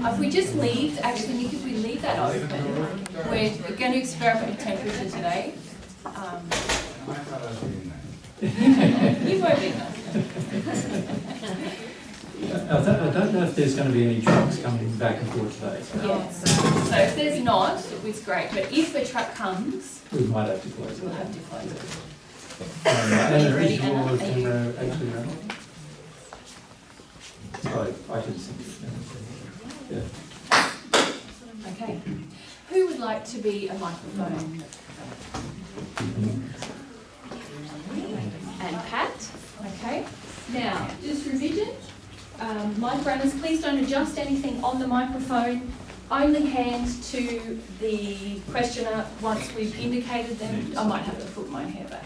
If we just leave, actually, Nick, if we leave that open, we're going to experiment with temperature today. You won't be. I don't know if there's going to be any trucks coming back and forth today. So. Yes. So if there's not, it's great. But if a truck comes, we might have to close it. We'll have to close it. And is your camera actually running? I can see it. Yeah. Okay. Who would like to be a microphone? And Pat. Okay. Now, just revision. Mic runners, please don't adjust anything on the microphone. Only hand to the questioner once we've indicated them. I might have to put my hair back.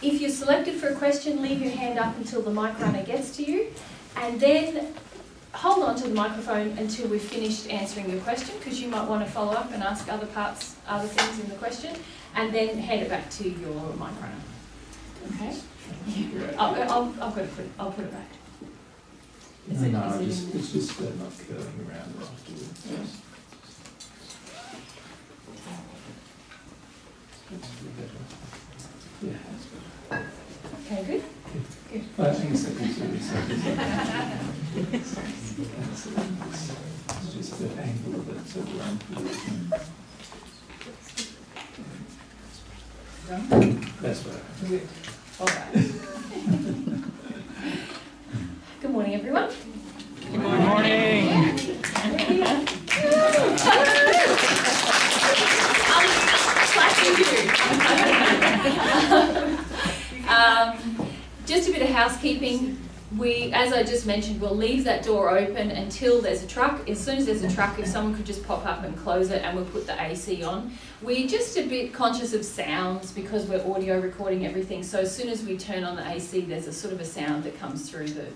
If you're selected for a question, leave your hand up until the mic runner gets to you, and then hold on to the microphone until we've finished answering your question, because you might want to follow up and ask other things in the question, and then hand it back to your mic runner. Okay? Yeah. I'll put it back. It's just not curling around afterwards. Yes. Yeah, that's better. Okay, good. Good. I think it's just the angle of it. So that's better. Good. All right. Good morning, everyone. Good morning. Just a bit of housekeeping. As I just mentioned, we'll leave that door open until there's a truck. As soon as there's a truck, if someone could just pop up and close it, and we'll put the AC on. We're just a bit conscious of sounds because we're audio recording everything. So as soon as we turn on the AC, there's a sort of a sound that comes through the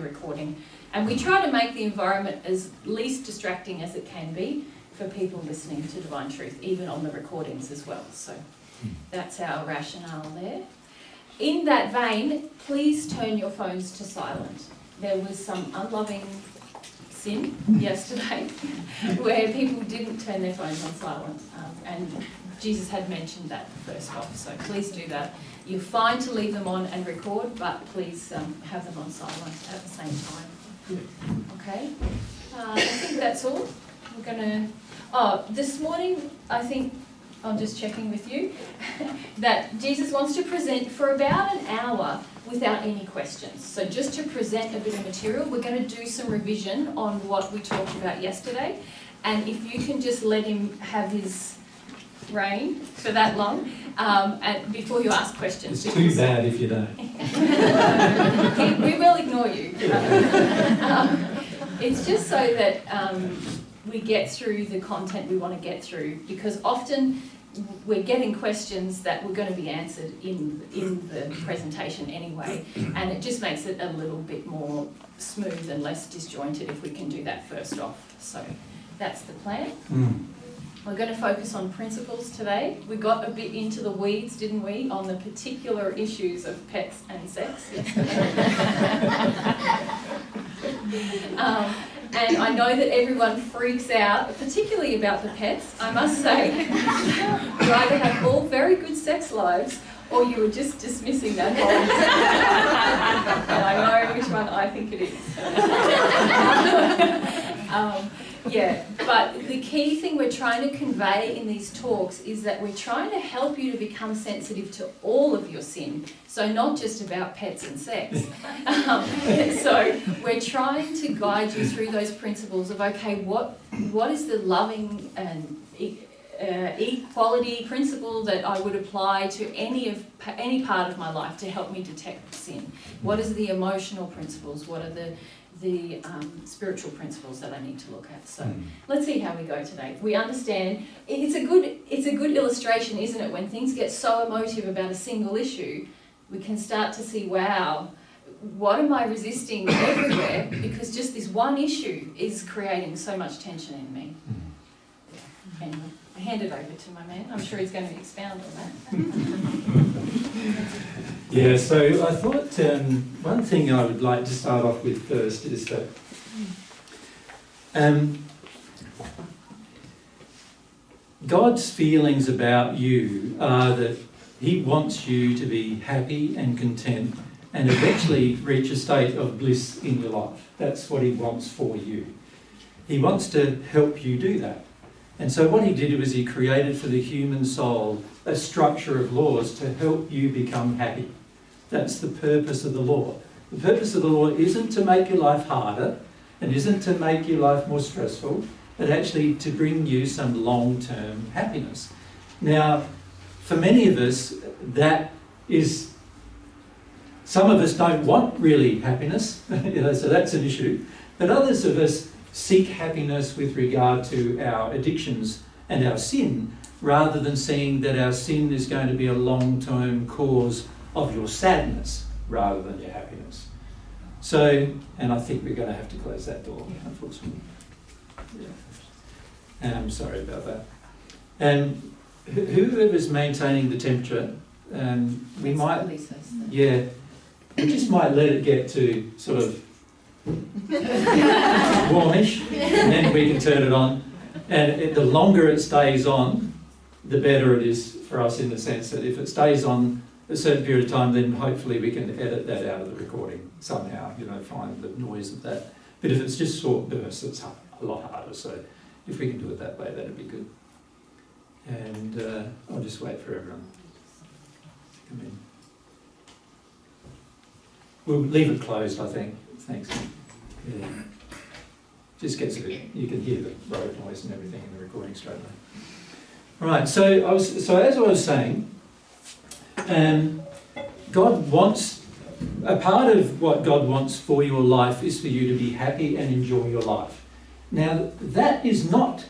recording. And we try to make the environment as least distracting as it can be for people listening to Divine Truth, even on the recordings as well. So that's our rationale there. In that vein, please turn your phones to silent. There was some unloving sin yesterday where people didn't turn their phones on silent, and Jesus had mentioned that first off, so please do that. You're fine to leave them on and record, but please have them on silent at the same time. Okay? I think that's all. We're going to... this morning, I think... I'm just checking with you, that Jesus wants to present for about an hour without any questions. So just to present a bit of material, we're going to do some revision on what we talked about yesterday. And if you can just let him have his reign for that long, and before you ask questions. It's too bad if you don't. We will ignore you. It's just so that we get through the content we want to get through, because often we're getting questions that were going to be answered in the presentation anyway, and it just makes it a little bit more smooth and less disjointed if we can do that first off. So that's the plan. We're going to focus on principles today. We got a bit into the weeds, didn't we, on the particular issues of pets and sex and I know that everyone freaks out, particularly about the pets. I must say, you either have all very good sex lives, or you were just dismissing that whole and I know which one I think it is. Yeah, but the key thing we're trying to convey in these talks is that we're trying to help you to become sensitive to all of your sin. So not just about pets and sex. So we're trying to guide you through those principles of, okay, what is the loving and equality principle that I would apply to any part of my life to help me detect sin? What is the emotional principles? What are the spiritual principles that I need to look at? So let's see how we go today. We understand it's a good illustration, isn't it? When things get so emotive about a single issue, we can start to see, wow, what am I resisting everywhere? Because just this one issue is creating so much tension in me. Anyway, hand it over to my man. I'm sure he's going to expound on that. Yeah, so I thought one thing I would like to start off with first is that God's feelings about you are that He wants you to be happy and content and eventually reach a state of bliss in your life. That's what He wants for you. He wants to help you do that. And so what He did was He created for the human soul a structure of laws to help you become happy. That's the purpose of the law. The purpose of the law isn't to make your life harder and isn't to make your life more stressful, but actually to bring you some long-term happiness. Now, for many of us, that is, some of us don't want really happiness, so that's an issue, but others of us seek happiness with regard to our addictions and our sin, rather than seeing that our sin is going to be a long-term cause of your sadness rather than your happiness. So, and I think we're going to have to close that door, unfortunately. Yeah. I'm sorry about that. And whoever's maintaining the temperature, we might, yeah, we just might let it get to sort of warmish, and then we can turn it on. And the longer it stays on, the better it is for us, in the sense that if it stays on a certain period of time, then hopefully we can edit that out of the recording somehow, find the noise of that. But if it's just short bursts, it's a lot harder. So if we can do it that way, that'd be good. And I'll just wait for everyone to come in. We'll leave it closed, I think. Thanks. Yeah. Just gets a bit, you can hear the road noise and everything in the recording straight away. Right, so as I was saying, God wants, a part of what God wants for your life is for you to be happy and enjoy your life. Now, that is not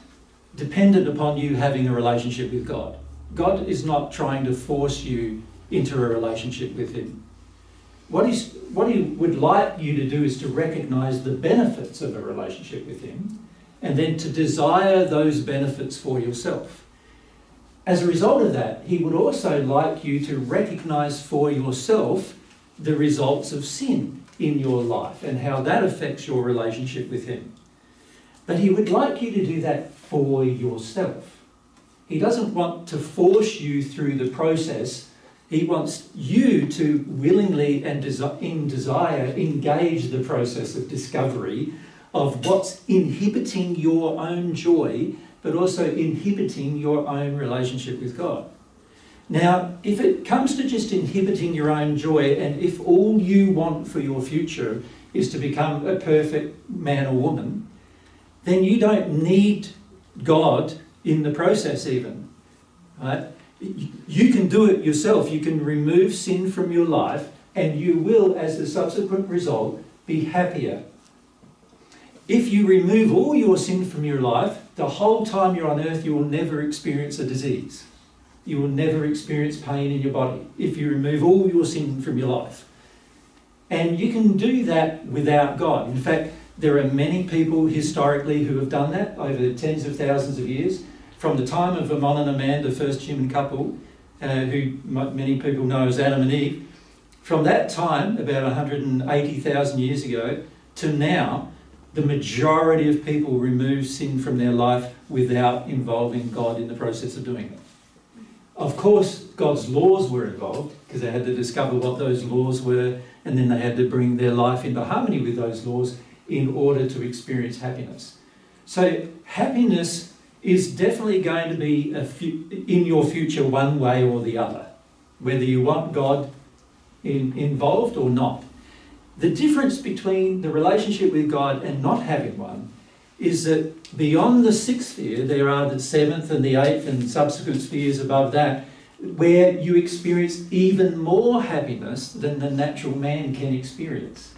dependent upon you having a relationship with God. God is not trying to force you into a relationship with Him. What He would like you to do is to recognise the benefits of a relationship with Him, and then to desire those benefits for yourself. As a result of that, He would also like you to recognise for yourself the results of sin in your life and how that affects your relationship with Him. But He would like you to do that for yourself. He doesn't want to force you through the process. He wants you to willingly and in desire engage the process of discovery of what's inhibiting your own joy, but also inhibiting your own relationship with God. Now, if it comes to just inhibiting your own joy, and if all you want for your future is to become a perfect man or woman, then you don't need God in the process even, right? You can do it yourself. You can remove sin from your life, and you will, as a subsequent result, be happier. If you remove all your sin from your life, the whole time you're on earth, you will never experience a disease. You will never experience pain in your body if you remove all your sin from your life. And you can do that without God. In fact, there are many people historically who have done that over tens of thousands of years. From the time of Amon and Amand, the first human couple, who many people know as Adam and Eve, from that time, about 180,000 years ago, to now, the majority of people remove sin from their life without involving God in the process of doing it. Of course, God's laws were involved, because they had to discover what those laws were, and then they had to bring their life into harmony with those laws in order to experience happiness. So happiness is definitely going to be in your future one way or the other, whether you want God involved or not. The difference between the relationship with God and not having one is that beyond the sixth sphere, there are the seventh and the eighth and subsequent spheres above that, where you experience even more happiness than the natural man can experience.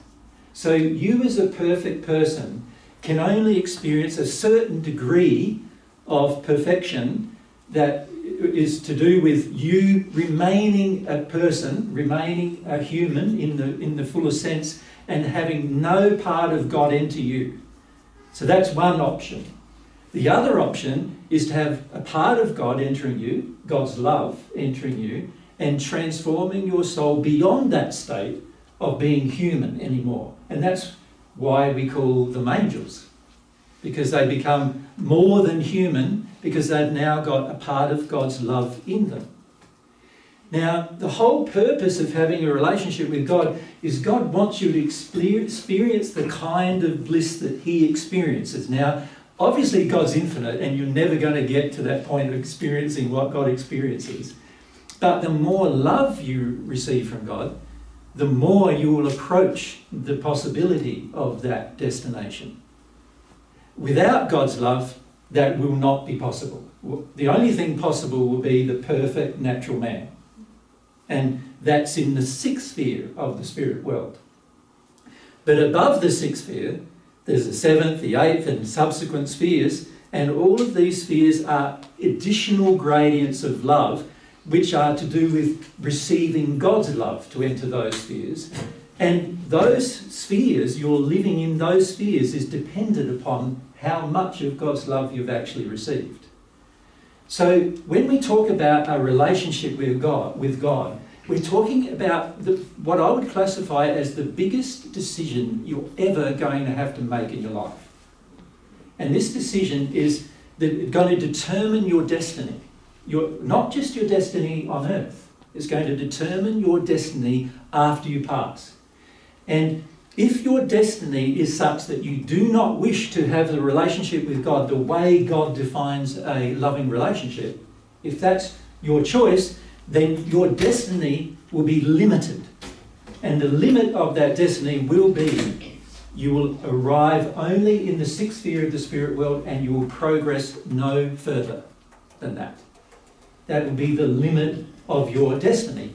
So you as a perfect person can only experience a certain degree of perfection that is to do with you remaining a person, remaining a human in the fullest sense, and having no part of God enter you. So that's one option. The other option is to have a part of God entering you, God's love entering you, and transforming your soul beyond that state of being human anymore. And that's why we call them angels, because they become more than human because they've now got a part of God's love in them. Now, the whole purpose of having a relationship with God is God wants you to experience the kind of bliss that He experiences. Now, obviously God's infinite and you're never going to get to that point of experiencing what God experiences. But the more love you receive from God, the more you will approach the possibility of that destination. Without God's love, that will not be possible. The only thing possible will be the perfect natural man. And that's in the sixth sphere of the spirit world. But above the sixth sphere, there's the seventh, the eighth, and subsequent spheres, and all of these spheres are additional gradients of love, which are to do with receiving God's love to enter those spheres. And those spheres, your living in those spheres, is dependent upon how much of God's love you've actually received. So when we talk about a relationship with God, we're talking about what I would classify as the biggest decision you're ever going to have to make in your life. And this decision is going to determine your destiny. Not just your destiny on earth. It's going to determine your destiny after you pass. And if your destiny is such that you do not wish to have the relationship with God the way God defines a loving relationship, if that's your choice, then your destiny will be limited. And the limit of that destiny will be you will arrive only in the sixth sphere of the spirit world and you will progress no further than that. That will be the limit of your destiny.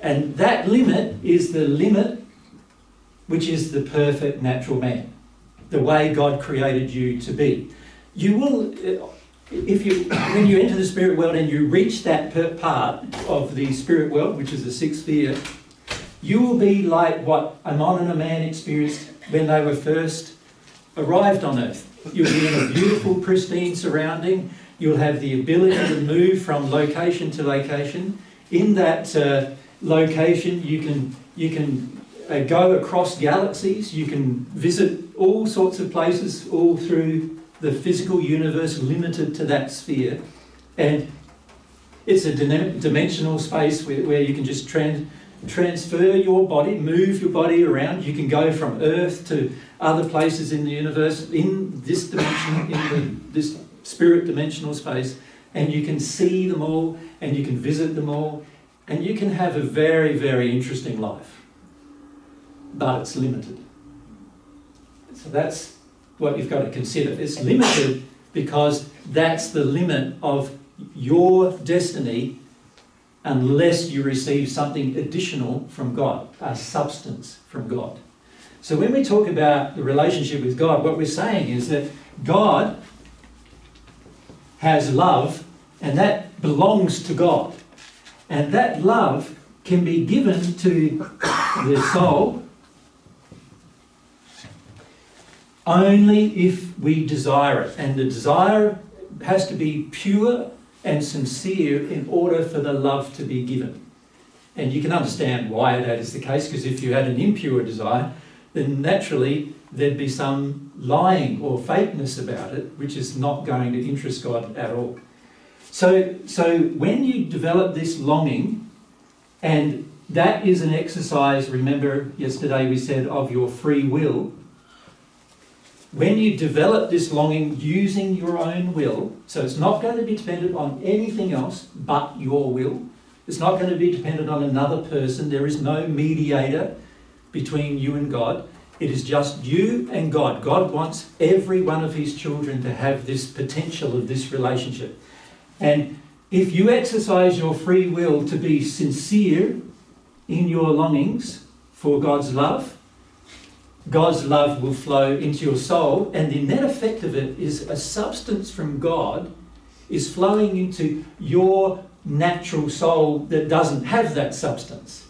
And that limit is the limit which is the perfect natural man, the way God created you to be. You will, when you enter the spirit world and you reach that part of the spirit world, which is the sixth sphere, you will be like what Amon and a man experienced when they were first arrived on earth. You'll be in a beautiful, pristine surrounding. You'll have the ability to move from location to location. In that location, you can go across galaxies. You can visit all sorts of places all through the physical universe, limited to that sphere. And it's a dimensional space where you can just transfer your body, move your body around. You can go from Earth to other places in the universe in this dimension, in this spirit dimensional space, and you can see them all and you can visit them all and you can have a very, very interesting life. But it's limited. So that's what you've got to consider. It's limited because that's the limit of your destiny unless you receive something additional from God, a substance from God. So when we talk about the relationship with God, what we're saying is that God has love and that belongs to God. And that love can be given to the soul only if we desire it. And the desire has to be pure and sincere in order for the love to be given. And you can understand why that is the case, because if you had an impure desire, then naturally there'd be some lying or fakeness about it, which is not going to interest God at all. So when you develop this longing, and that is an exercise, remember yesterday we said, of your free will. When you develop this longing using your own will, so it's not going to be dependent on anything else but your will. It's not going to be dependent on another person. There is no mediator between you and God. It is just you and God. God wants every one of his children to have this potential of this relationship. And if you exercise your free will to be sincere in your longings for God's love will flow into your soul, and the net effect of it is a substance from God is flowing into your natural soul that doesn't have that substance.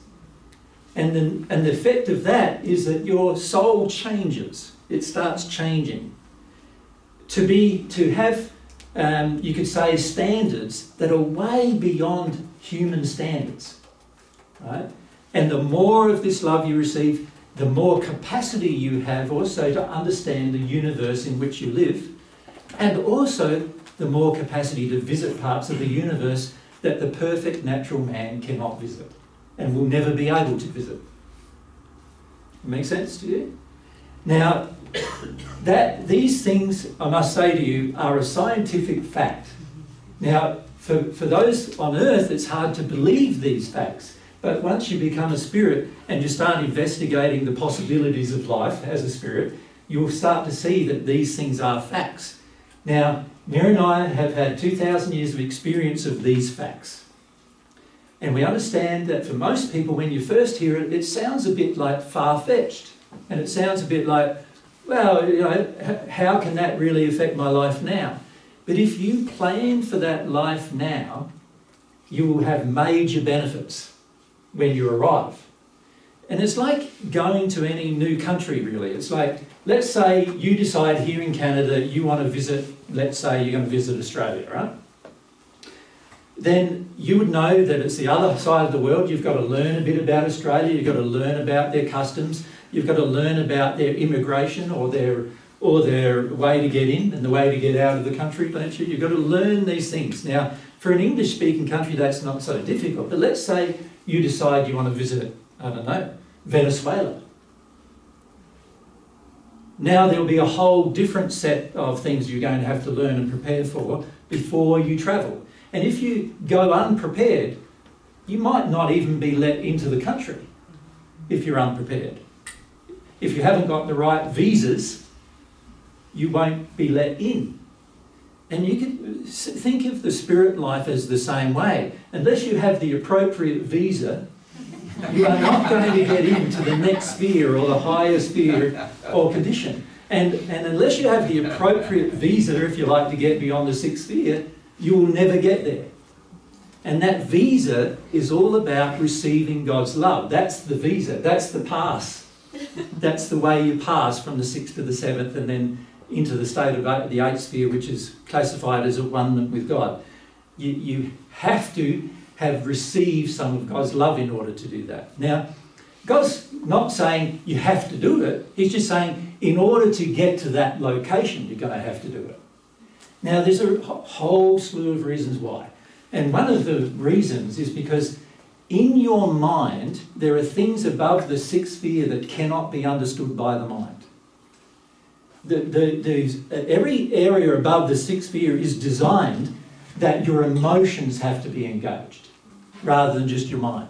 And the effect of that is that your soul changes. It starts changing to have, you could say, standards that are way beyond human standards, right? And the more of this love you receive, the more capacity you have also to understand the universe in which you live, and also the more capacity to visit parts of the universe that the perfect natural man cannot visit and will never be able to visit. Make sense to you? Now, these things, I must say to you, are a scientific fact. Now, for those on earth, it's hard to believe these facts. But once you become a spirit and you start investigating the possibilities of life as a spirit, you'll start to see that these things are facts. Now, Mary and I have had 2,000 years of experience of these facts. And we understand that for most people, when you first hear it, it sounds a bit like far-fetched. And it sounds a bit like, well, you know, how can that really affect my life now? But if you plan for that life now, you will have major benefits when you arrive. And it's like going to any new country, really. It's like, let's say you decide here in Canada you want to visit, let's say you're going to visit Australia, right? Then you would know that it's the other side of the world. You've got to learn a bit about Australia. You've got to learn about their customs. You've got to learn about their immigration or their way to get in and the way to get out of the country, don't you? You've got to learn these things. Now, for an English-speaking country, that's not so difficult. But let's say you decide you want to visit, I don't know, Venezuela. Now there'll be a whole different set of things you're going to have to learn and prepare for before you travel. And if you go unprepared, you might not even be let into the country if you're unprepared. If you haven't got the right visas, you won't be let in. And you can think of the spirit life as the same way. Unless you have the appropriate visa, you are not going to get into the next sphere or the higher sphere or condition. And unless you have the appropriate visa, if you like, to get beyond the sixth sphere, you will never get there. And that visa is all about receiving God's love. That's the visa. That's the pass. That's the way you pass from the sixth to the seventh and then into the state of the eighth sphere, which is classified as a one with God. You have to have received some of God's love in order to do that. Now, God's not saying you have to do it. He's just saying in order to get to that location, you're going to have to do it. Now, there's a whole slew of reasons why. And one of the reasons is because in your mind, there are things above the sixth sphere that cannot be understood by the mind. Every area above the sixth sphere is designed that your emotions have to be engaged rather than just your mind.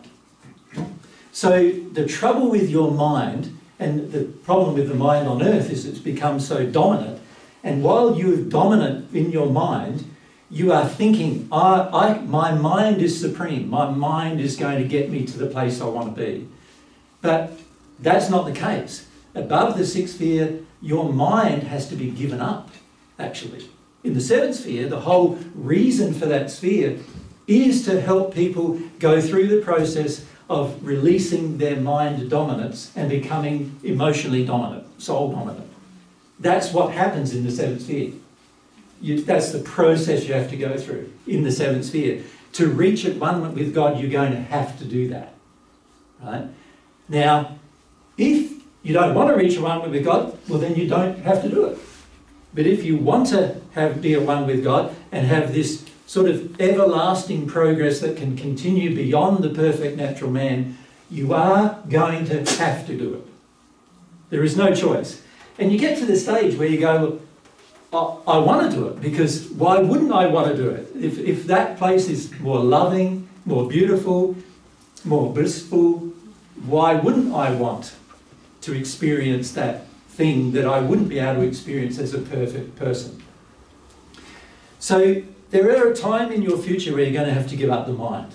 So the trouble with your mind, and the problem with the mind on earth, is it's become so dominant. And while you're dominant in your mind, you are thinking, my mind is supreme. My mind is going to get me to the place I want to be. But that's not the case. Above the sixth sphere, your mind has to be given up, actually. In the seventh sphere, the whole reason for that sphere is to help people go through the process of releasing their mind dominance and becoming emotionally dominant, soul dominant. That's what happens in the seventh sphere. That's the process you have to go through in the seventh sphere. To reach at one with God, you're going to have to do that. Right? Now, if you don't want to reach at one with God, well, then you don't have to do it. But if you want to be at one with God and have this sort of everlasting progress that can continue beyond the perfect natural man, you are going to have to do it. There is no choice. And you get to the stage where you go, well, I want to do it, because why wouldn't I want to do it? If that place is more loving, more beautiful, more blissful, why wouldn't I want to experience that thing that I wouldn't be able to experience as a perfect person? So there are a time in your future where you're going to have to give up the mind.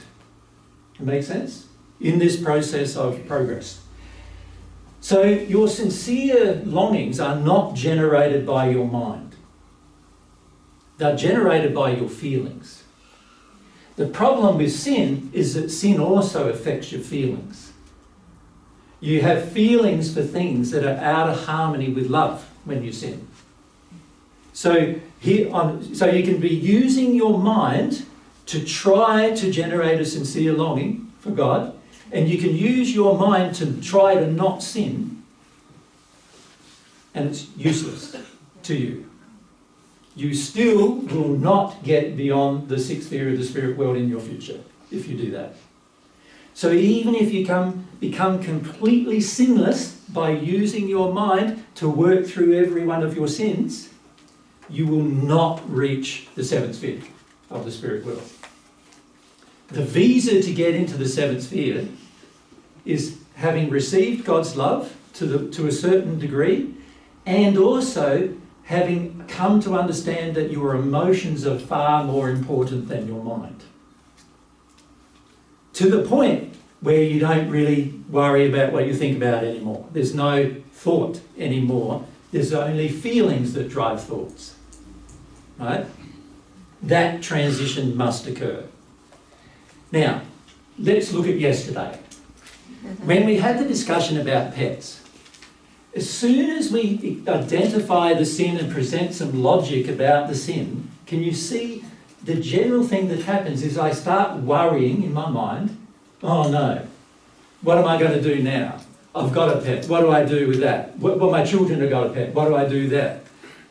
It makes sense? In this process of progress. So your sincere longings are not generated by your mind. They're generated by your feelings. The problem with sin is that sin also affects your feelings. You have feelings for things that are out of harmony with love when you sin. So so you can be using your mind to try to generate a sincere longing for God, and you can use your mind to try to not sin, and it's useless to you. You still will not get beyond the sixth sphere of the spirit world in your future if you do that. So even if you become completely sinless by using your mind to work through every one of your sins, you will not reach the seventh sphere of the spirit world. The visa to get into the seventh sphere is having received God's love to a certain degree, and also having come to understand that your emotions are far more important than your mind. To the point where you don't really worry about what you think about anymore. There's no thought anymore. There's only feelings that drive thoughts. Right? That transition must occur. Now, let's look at yesterday. When we had the discussion about pets, as soon as we identify the sin and present some logic about the sin, can you see the general thing that happens is I start worrying in my mind, oh no, what am I going to do now? I've got a pet, what do I do with that? Well, my children have got a pet, what do I do with that?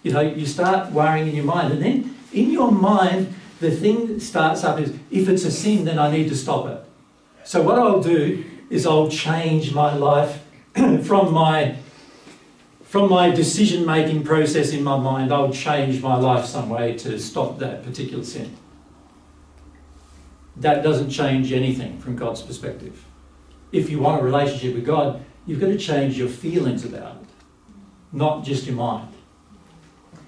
You know, you start worrying in your mind, and then in your mind, the thing that starts up is, if it's a sin, then I need to stop it. So what I'll do is I'll change my life from my decision-making process in my mind. I'll change my life some way to stop that particular sin. That doesn't change anything from God's perspective. If you want a relationship with God, you've got to change your feelings about it, not just your mind.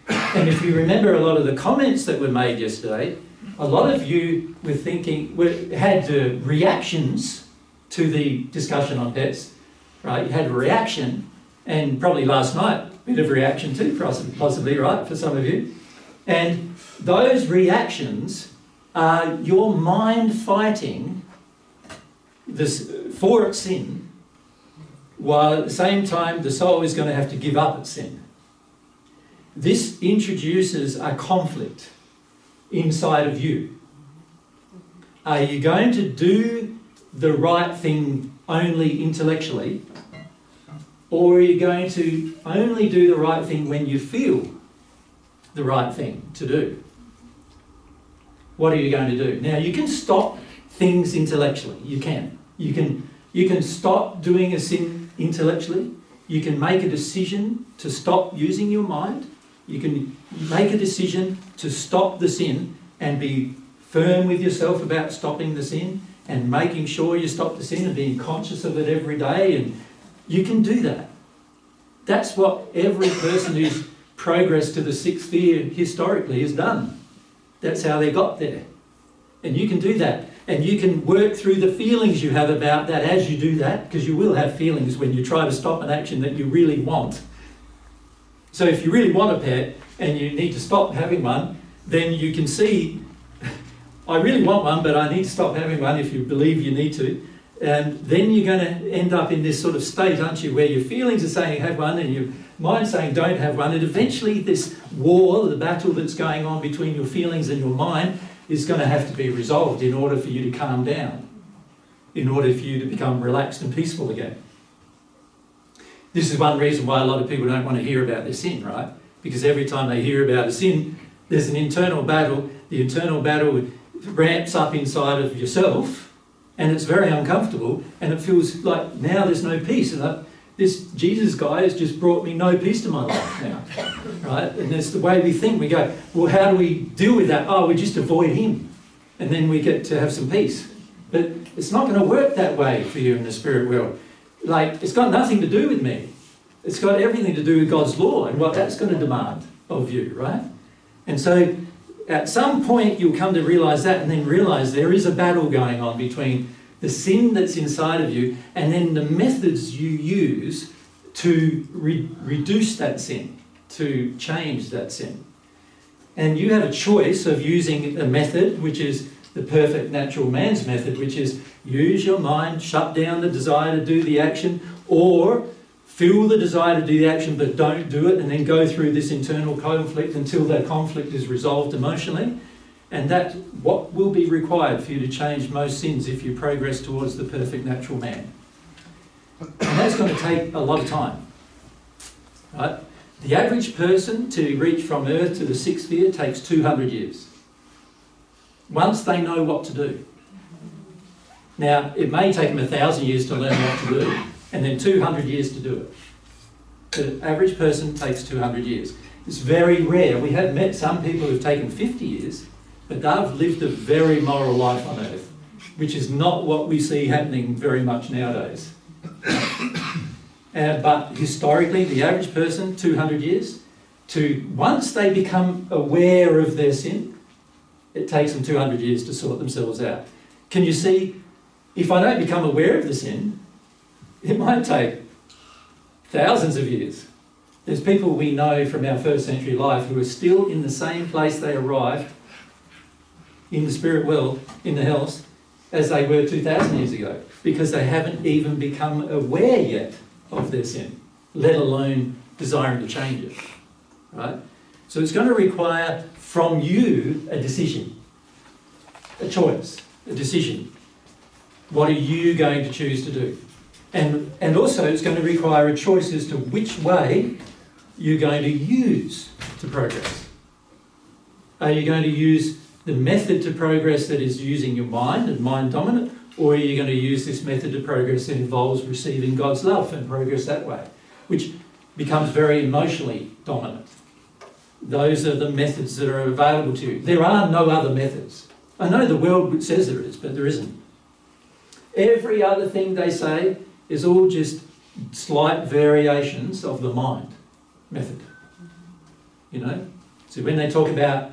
And if you remember a lot of the comments that were made yesterday, a lot of you were thinking, had reactions to the discussion on pets, right? You had a reaction, and probably last night, a bit of reaction too, possibly, right, for some of you. And those reactions are your mind fighting this for its sin, while at the same time the soul is going to have to give up its sin. This introduces a conflict inside of you. Are you going to do the right thing only intellectually, or are you going to only do the right thing when you feel the right thing to do? What are you going to do? Now, you can stop things intellectually. You can. You can stop doing a sin intellectually. You can make a decision to stop using your mind. You can make a decision to stop the sin and be firm with yourself about stopping the sin and making sure you stop the sin and being conscious of it every day. And you can do that. That's what every person who's progressed to the sixth sphere historically has done. That's how they got there. And you can do that. And you can work through the feelings you have about that as you do that, because you will have feelings when you try to stop an action that you really want. So if you really want a pet and you need to stop having one, then you can see, I really want one, but I need to stop having one if you believe you need to. And then you're going to end up in this sort of state, aren't you, where your feelings are saying have one and your mind's saying don't have one. And eventually this war, the battle that's going on between your feelings and your mind, is going to have to be resolved in order for you to calm down, in order for you to become relaxed and peaceful again. This is one reason why a lot of people don't want to hear about their sin, right? Because every time they hear about a sin, there's an internal battle. The internal battle ramps up inside of yourself, and it's very uncomfortable, and it feels like now there's no peace. And this Jesus guy has just brought me no peace to my life now, right? And that's the way we think. We go, well, how do we deal with that? Oh, we just avoid him, and then we get to have some peace. But it's not going to work that way for you in the spirit world. Like, it's got nothing to do with me. It's got everything to do with God's law and what that's going to demand of you, right? And so at some point you'll come to realise that, and then realise there is a battle going on between the sin that's inside of you and then the methods you use to reduce that sin, to change that sin. And you have a choice of using a method which is the perfect natural man's method, which is use your mind, shut down the desire to do the action, or feel the desire to do the action but don't do it, and then go through this internal conflict until that conflict is resolved emotionally. And that's what will be required for you to change most sins if you progress towards the perfect natural man. And that's going to take a lot of time. Right? The average person to reach from Earth to the sixth sphere takes 200 years. Once they know what to do. Now, it may take them 1,000 years to learn what to do, and then 200 years to do it. The average person takes 200 years. It's very rare. We have met some people who've taken 50 years, but they've lived a very moral life on Earth, which is not what we see happening very much nowadays. But historically, the average person, 200 years, once they become aware of their sin, it takes them 200 years to sort themselves out. Can you see, if I don't become aware of the sin, it might take thousands of years. There's people we know from our first century life who are still in the same place they arrived in the spirit world, in the hells, as they were 2,000 years ago, because they haven't even become aware yet of their sin, let alone desiring to change it. Right? So it's going to require from you a decision, a choice, a decision. What are you going to choose to do? And also it's going to require a choice as to which way you're going to use to progress. Are you going to use the method to progress that is using your mind and mind dominant, or are you going to use this method to progress that involves receiving God's love and progress that way, which becomes very emotionally dominant? Those are the methods that are available to you. There are no other methods. I know the world says there is, but there isn't. Every other thing they say is all just slight variations of the mind method. You know? So when they talk about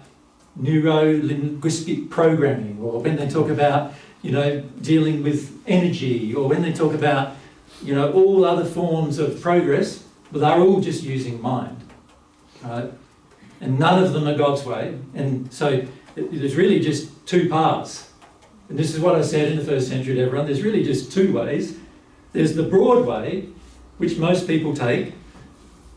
neuro-linguistic programming, or when they talk about, you know, dealing with energy, or when they talk about, you know, all other forms of progress, but they're all just using mind. Right? And none of them are God's way. And so there's really just two paths. And this is what I said in the first century to everyone. There's really just two ways. There's the broad way, which most people take,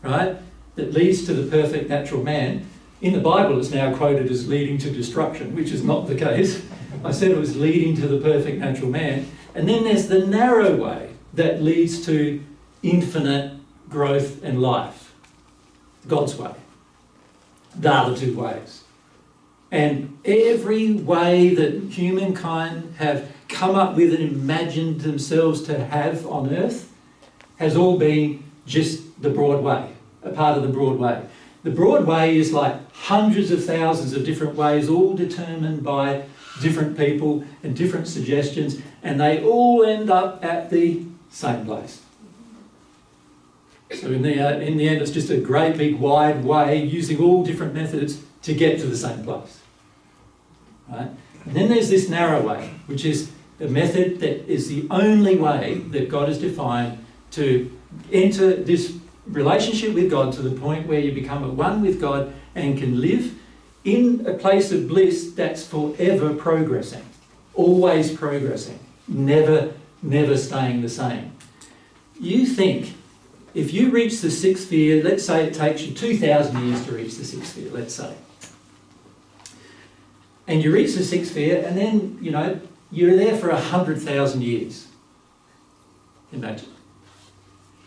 right, that leads to the perfect natural man. In the Bible, it's now quoted as leading to destruction, which is not the case. I said it was leading to the perfect natural man. And then there's the narrow way that leads to infinite growth and life. God's way. They are the two ways. And every way that humankind have come up with and imagined themselves to have on earth has all been just the broad way, a part of the broad way. The broad way is like hundreds of thousands of different ways, all determined by different people and different suggestions, and they all end up at the same place. So in the end, it's just a great big wide way using all different methods to get to the same place. Right? And then there's this narrow way, which is the method that is the only way that God has defined to enter this relationship with God to the point where you become at one with God and can live in a place of bliss that's forever progressing, always progressing, never staying the same. You think, if you reach the sixth sphere, let's say it takes you 2,000 years to reach the sixth sphere, let's say. And you reach the sixth sphere, and then, you know, you're there for 100,000 years. Imagine.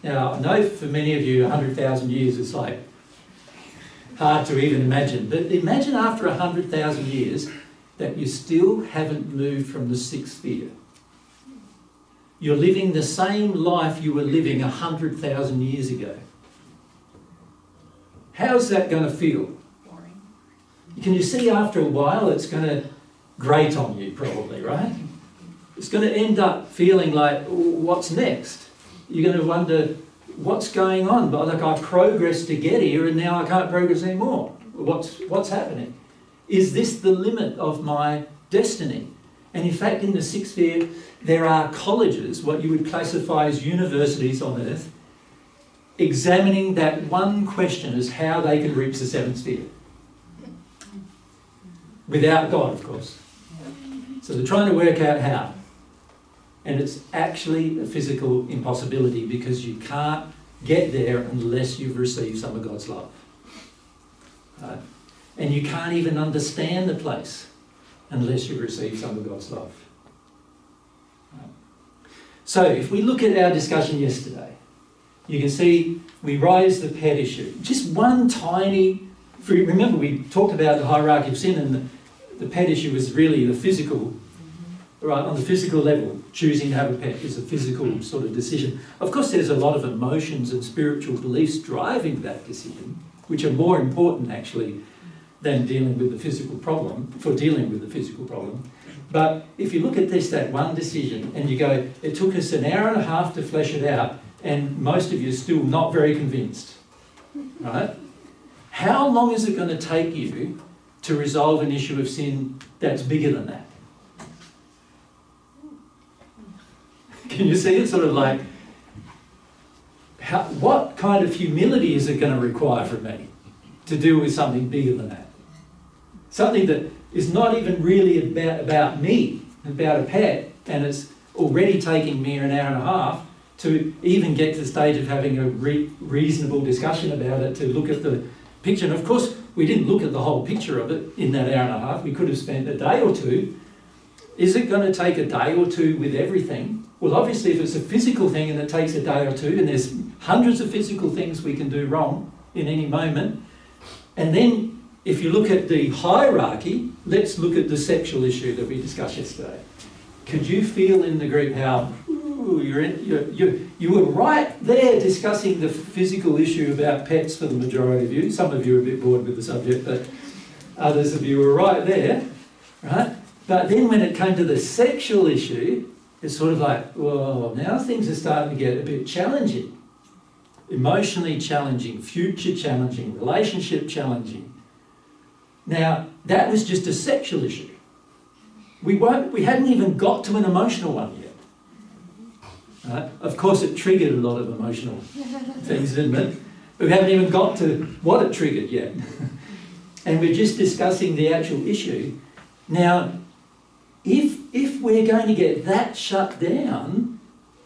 Now, I know for many of you, 100,000 years is like hard to even imagine. But imagine after 100,000 years that you still haven't moved from the sixth sphere. You're living the same life you were living 100,000 years ago. How's that going to feel? Boring. Can you see after a while it's going to grate on you probably, right? It's going to end up feeling like, what's next? You're going to wonder, what's going on? But like, I progressed to get here and now I can't progress anymore. What's happening? Is this the limit of my destiny? And in fact, in the sixth sphere, there are colleges, what you would classify as universities on Earth, examining that one question as how they can reach the seventh sphere. Without God, of course. So they're trying to work out how. And it's actually a physical impossibility because you can't get there unless you've received some of God's love. Right? And you can't even understand the place unless you've received some of God's love. Right? So if we look at our discussion yesterday, you can see we raised the pet issue. Just one tiny... Remember, we talked about the hierarchy of sin, and the pet issue was really the physical, right? On the physical level, choosing to have a pet is a physical sort of decision. Of course, there's a lot of emotions and spiritual beliefs driving that decision, which are more important actually than dealing with the physical problem, for dealing with the physical problem. But if you look at this, that one decision, and you go, it took us an hour and a half to flesh it out, and most of you are still not very convinced, right? How long is it going to take you to resolve an issue of sin that's bigger than that? Can you see it? Sort of like, what kind of humility is it going to require from me to deal with something bigger than that? Something that is not even really about me, about a pet, and it's already taking me an hour and a half to even get to the stage of having a reasonable discussion about it, to look at the picture. And of course, we didn't look at the whole picture of it in that hour and a half. We could have spent a day or two. Is it going to take a day or two with everything? Well, obviously, if it's a physical thing and it takes a day or two, and there's hundreds of physical things we can do wrong in any moment. And then, if you look at the hierarchy, let's look at the sexual issue that we discussed yesterday. Could you feel in the group how you were right there discussing the physical issue about pets for the majority of you? Some of you are a bit bored with the subject, but others of you were right there, right? But then when it came to the sexual issue, it's sort of like, well, now things are starting to get a bit challenging. Emotionally challenging, future challenging, relationship challenging. Now, that was just a sexual issue. We hadn't even got to an emotional one yet. Right? Of course, it triggered a lot of emotional things, didn't it? But we haven't even got to what it triggered yet. And we're just discussing the actual issue. Now, if we're going to get that shut down,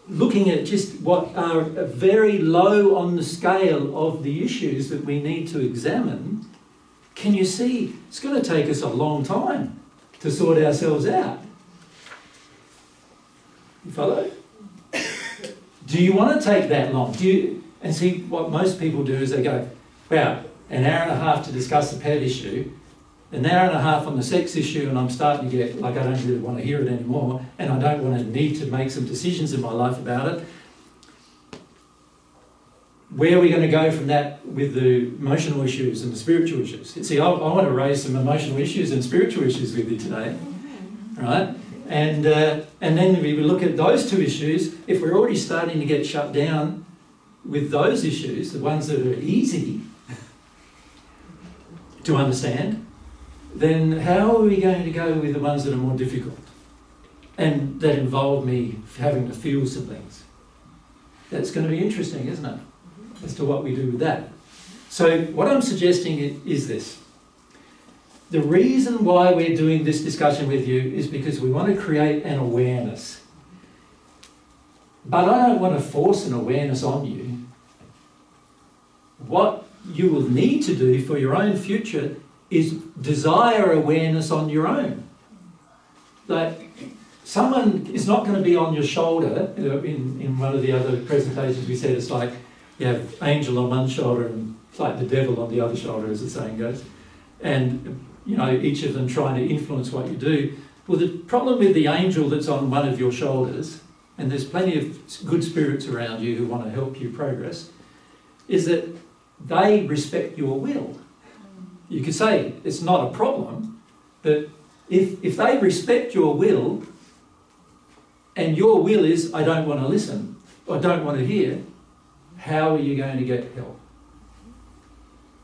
looking at just what are very low on the scale of the issues that we need to examine, can you see it's going to take us a long time to sort ourselves out? You follow? Do you want to take that long? And see, what most people do is they go, wow, an hour and a half to discuss the pet issue, an hour and a half on the sex issue, and I'm starting to get like I don't really want to hear it anymore, and I don't want to need to make some decisions in my life about it. Where are we going to go from that with the emotional issues and the spiritual issues? See, I want to raise some emotional issues and spiritual issues with you today, right? And then we look at those two issues. If we're already starting to get shut down with those issues, the ones that are easy to understand, then how are we going to go with the ones that are more difficult and that involve me having to feel some things? That's going to be interesting, isn't it? As to what we do with that. So what I'm suggesting is this. The reason why we're doing this discussion with you is because we want to create an awareness. But I don't want to force an awareness on you. What you will need to do for your own future is desire awareness on your own. Like, someone is not going to be on your shoulder. In one of the other presentations we said it's like you have angel on one shoulder and it's like the devil on the other shoulder, as the saying goes. And, you know, each of them trying to influence what you do. Well, the problem with the angel that's on one of your shoulders, and there's plenty of good spirits around you who want to help you progress, is that they respect your will. You could say it's not a problem, but if they respect your will, and your will is, I don't want to listen, or don't want to hear, how are you going to get help?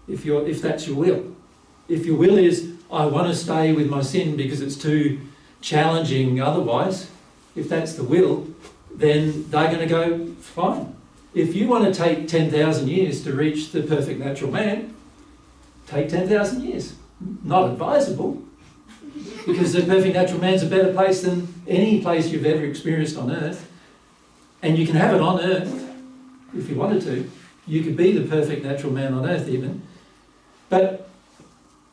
If that's your will. If your will is, I want to stay with my sin because it's too challenging otherwise, if that's the will, then they're going to go, fine. If you want to take 10,000 years to reach the perfect natural man, take 10,000 years. Not advisable, because the perfect natural man's a better place than any place you've ever experienced on earth. And you can have it on earth if you wanted to, You could be the perfect natural man on earth even. But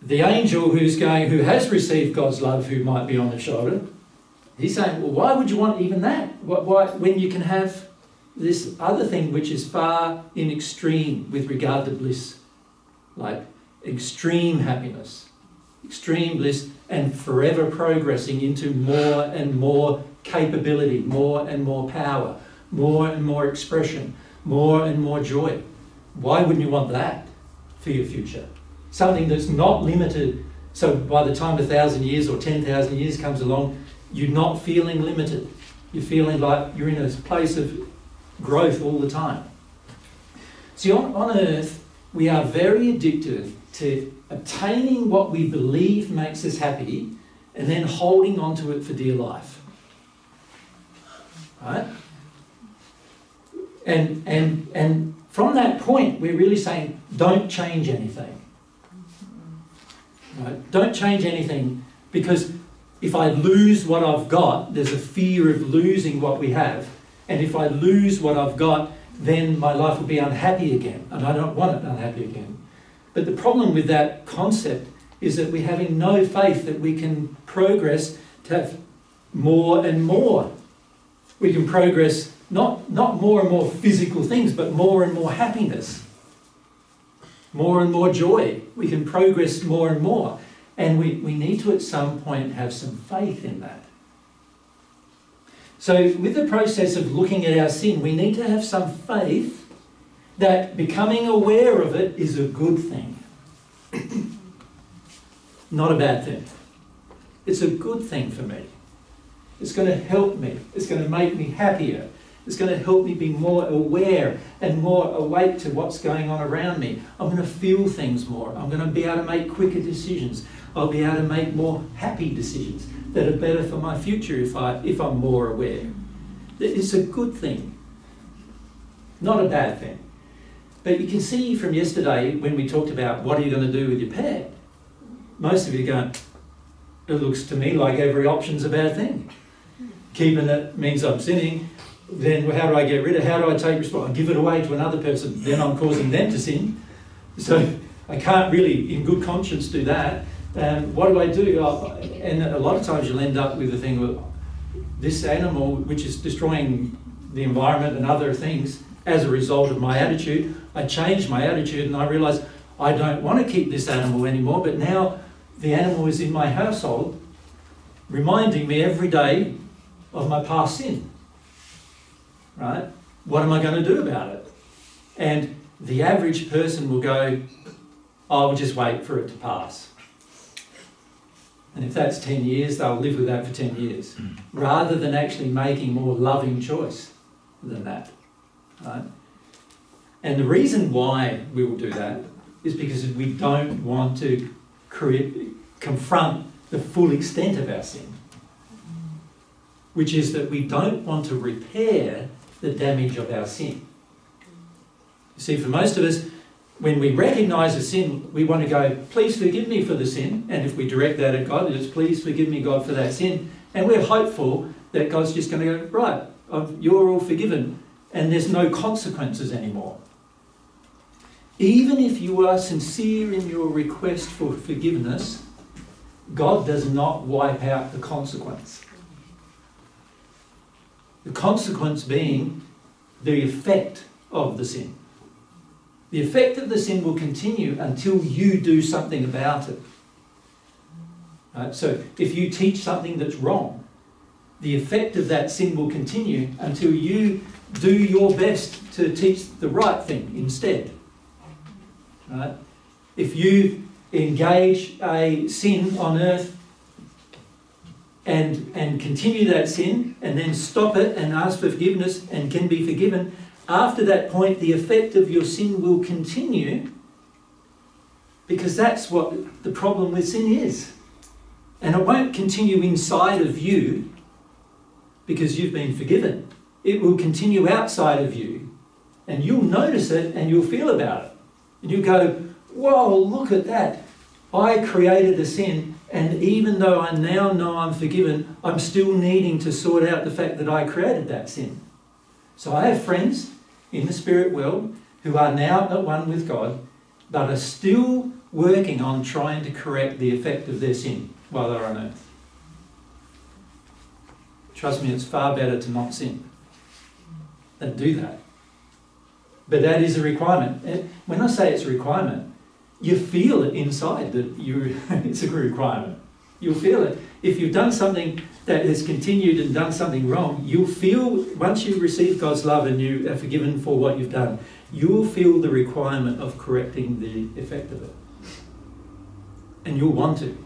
the angel who has received God's love, who might be on the shoulder, he's saying, well, why would you want even that? Why, when you can have this other thing which is far in extreme with regard to bliss, like extreme happiness, extreme bliss, and forever progressing into more and more capability, more and more power, more and more expression, more and more joy. Why wouldn't you want that for your future? Something that's not limited, so by the time 1,000 years or 10,000 years comes along, you're not feeling limited. You're feeling like you're in a place of growth all the time. See, on earth, we are very addicted to attaining what we believe makes us happy and then holding on to it for dear life. Right? And from that point, we're really saying, don't change anything. Right? Don't change anything, because if I lose what I've got, there's a fear of losing what we have. And if I lose what I've got, then my life will be unhappy again. And I don't want it unhappy again. But the problem with that concept is that we're having no faith that we can progress to have more and more. We can progress not more and more physical things, but more and more happiness, more and more joy. We can progress more and more. And we need to at some point have some faith in that. So with the process of looking at our sin, we need to have some faith that becoming aware of it is a good thing. Not a bad thing. It's a good thing for me. It's going to help me. It's going to make me happier. It's going to help me be more aware and more awake to what's going on around me. I'm going to feel things more. I'm going to be able to make quicker decisions. I'll be able to make more happy decisions that are better for my future if I'm more aware. It's a good thing, not a bad thing. But you can see from yesterday when we talked about what are you going to do with your pet, most of you are going, it looks to me like every option's a bad thing. Keeping it means I'm sinning. Then how do I get rid of it? How do I take responsibility? I give it away to another person. Then I'm causing them to sin. So I can't really, in good conscience, do that. What do I do? And a lot of times you'll end up with the thing of this animal, which is destroying the environment and other things as a result of my attitude. I changed my attitude and I realised I don't want to keep this animal anymore, but now the animal is in my household, reminding me every day of my past sin. Right? What am I going to do about it? And the average person will go, I will just wait for it to pass. And if that's 10 years, they'll live with that for 10 years, rather than actually making more loving choice than that. Right? And the reason why we will do that is because we don't want to confront the full extent of our sin, which is that we don't want to repair the damage of our sin. You see, for most of us, when we recognise a sin, we want to go, please forgive me for the sin. And if we direct that at God, it's please forgive me, God, for that sin. And we're hopeful that God's just going to go, right, you're all forgiven, and there's no consequences anymore. Even if you are sincere in your request for forgiveness, God does not wipe out the consequence. The consequence being the effect of the sin. The effect of the sin will continue until you do something about it. Right? So if you teach something that's wrong, the effect of that sin will continue until you do your best to teach the right thing instead. Right? If you engage a sin on earth and continue that sin and then stop it and ask for forgiveness and can be forgiven, after that point the effect of your sin will continue, because that's what the problem with sin is. And it won't continue inside of you because you've been forgiven. It will continue outside of you, and you'll notice it and you'll feel about it. And you'll go, whoa, look at that. I created a sin, and even though I now know I'm forgiven, I'm still needing to sort out the fact that I created that sin. So I have friends in the spirit world who are now at one with God, but are still working on trying to correct the effect of their sin while they're on earth. Trust me, it's far better to not sin than do that. But that is a requirement. When I say it's a requirement, you feel it inside that it's a requirement. You'll feel it. If you've done something that has continued and done something wrong, you'll feel, once you receive God's love and you are forgiven for what you've done, you'll feel the requirement of correcting the effect of it. And you'll want to.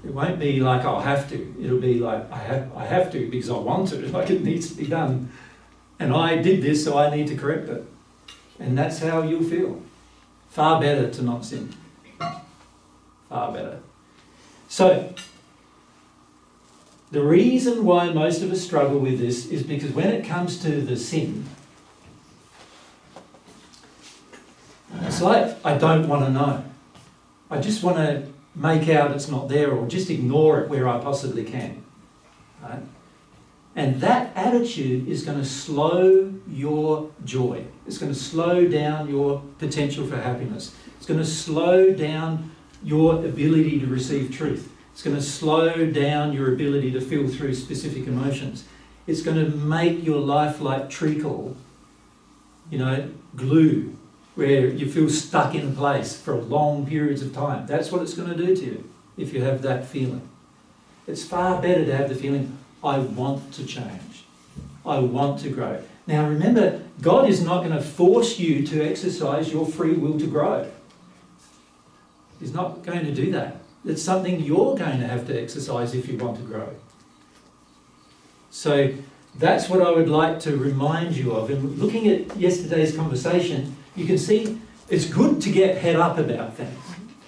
It won't be like, I'll have to. It'll be like, I have to because I want to, like it needs to be done. And I did this, so I need to correct it. And that's how you'll feel. Far better to not sin. Far better. So, the reason why most of us struggle with this is because when it comes to the sin, it's like, I don't want to know. I just want to make out it's not there or just ignore it where I possibly can. Right? And that attitude is going to slow your joy. It's going to slow down your potential for happiness. It's going to slow down your ability to receive truth. It's going to slow down your ability to feel through specific emotions. It's going to make your life like treacle, glue, where you feel stuck in a place for long periods of time. That's what it's going to do to you if you have that feeling. It's far better to have the feeling, I want to change. I want to grow. Now remember, God is not going to force you to exercise your free will to grow. He's not going to do that. It's something you're going to have to exercise if you want to grow. So that's what I would like to remind you of. And looking at yesterday's conversation, you can see it's good to get head up about things.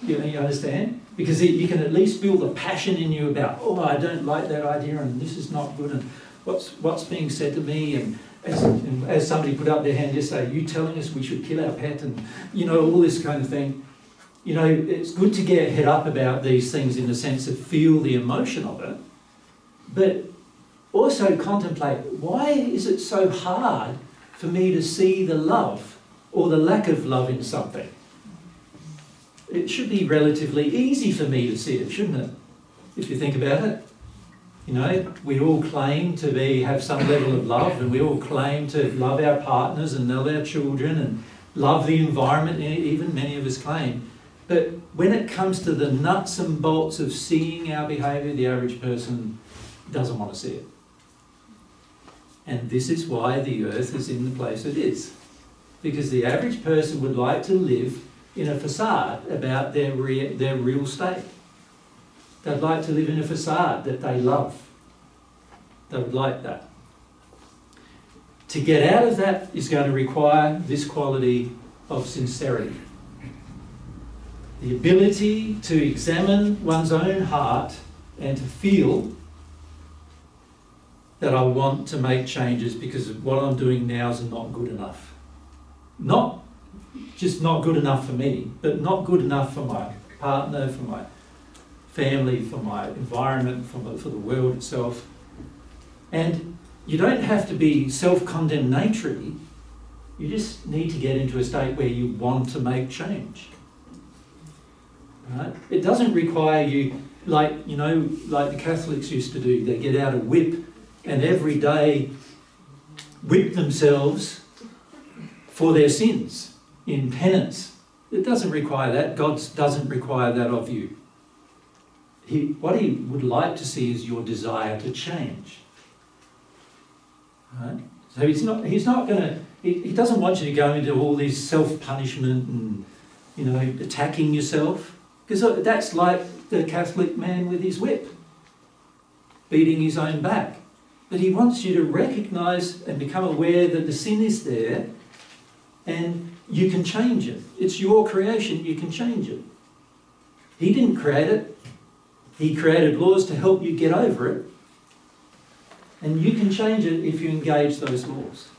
You understand? Because you can at least feel the passion in you about, I don't like that idea and this is not good and what's being said to me. And as somebody put up their hand yesterday, you telling us we should kill our pet and, all this kind of thing. It's good to get head up about these things in the sense of feel the emotion of it, but also contemplate, why is it so hard for me to see the love or the lack of love in something? It should be relatively easy for me to see it, shouldn't it? If you think about it. We all claim to have some level of love, and we all claim to love our partners and love our children and love the environment, even many of us claim. But when it comes to the nuts and bolts of seeing our behaviour, the average person doesn't want to see it. And this is why the earth is in the place it is. Because the average person would like to live in a facade about their real state. They'd like to live in a facade that they love. They would like that. To get out of that is going to require this quality of sincerity. The ability to examine one's own heart and to feel that I want to make changes because what I'm doing now is not good enough. Not just not good enough for me, but not good enough for my partner, for my family, for my environment, for the world itself. And you don't have to be self-condemnatory. You just need to get into a state where you want to make change. Right? It doesn't require you, like the Catholics used to do. They get out a whip and every day whip themselves for their sins in penance. It doesn't require that. God doesn't require that of you. What he would like to see is your desire to change. Right? So he's not going to, he doesn't want you to go into all this self-punishment and, attacking yourself. Because that's like the Catholic man with his whip, beating his own back. But he wants you to recognise and become aware that the sin is there and you can change it. It's your creation, you can change it. He didn't create it. He created laws to help you get over it. And you can change it if you engage those laws.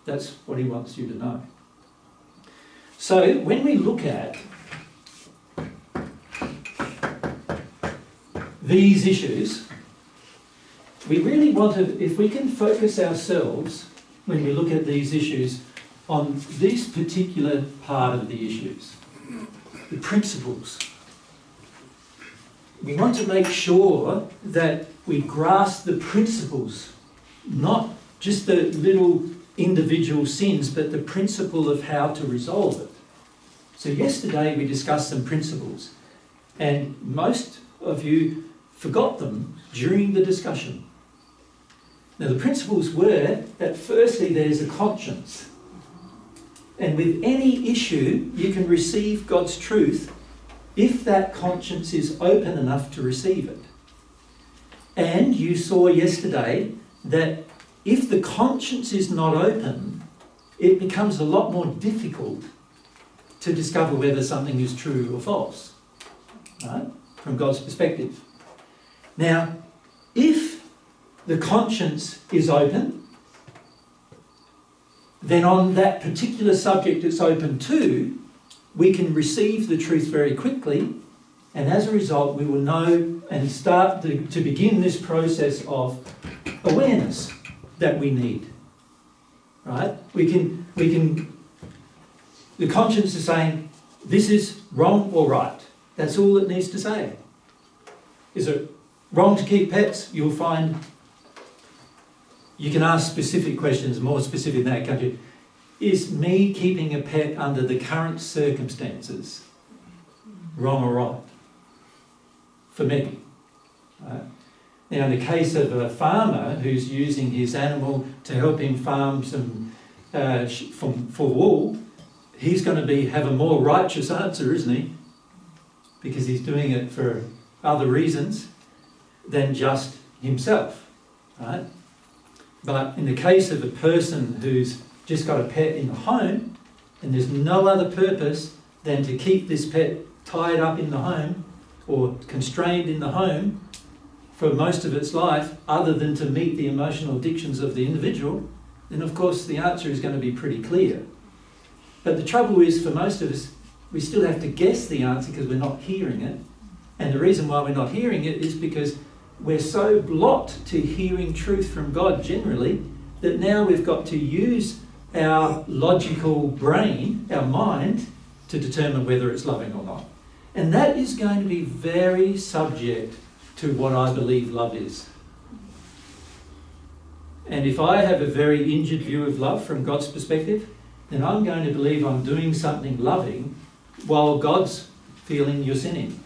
That's what he wants you to know. So when we look at these issues, we really want to, if we can focus ourselves when we look at these issues on this particular part of the issues, the principles. We want to make sure that we grasp the principles, not just the little individual sins, but the principle of how to resolve it. So yesterday we discussed some principles, and most of you forgot them during the discussion. Now the principles were that firstly there's a conscience, and with any issue you can receive God's truth if that conscience is open enough to receive it. And you saw yesterday that if the conscience is not open, it becomes a lot more difficult to discover whether something is true or false, right? From God's perspective. Now, if the conscience is open, then on that particular subject it's open to, we can receive the truth very quickly, and as a result we will know and start to begin this process of awareness that we need. Right? The conscience is saying, this is wrong or right. That's all it needs to say. Is it wrong to keep pets? You'll find you can ask specific questions, more specific than that, can't you? Is me keeping a pet under the current circumstances wrong or right? For me. Right? Now, in the case of a farmer who's using his animal to help him farm some for wool, he's going to have a more righteous answer, isn't he? Because he's doing it for other reasons than just himself, right? But in the case of a person who's just got a pet in the home and there's no other purpose than to keep this pet tied up in the home or constrained in the home for most of its life, other than to meet the emotional addictions of the individual, then of course the answer is going to be pretty clear. But the trouble is, for most of us, we still have to guess the answer because we're not hearing it. And the reason why we're not hearing it is because we're so blocked to hearing truth from God generally that now we've got to use our logical brain, our mind, to determine whether it's loving or not. And that is going to be very subject to what I believe love is. And if I have a very injured view of love from God's perspective, then I'm going to believe I'm doing something loving while God's feeling you're sinning.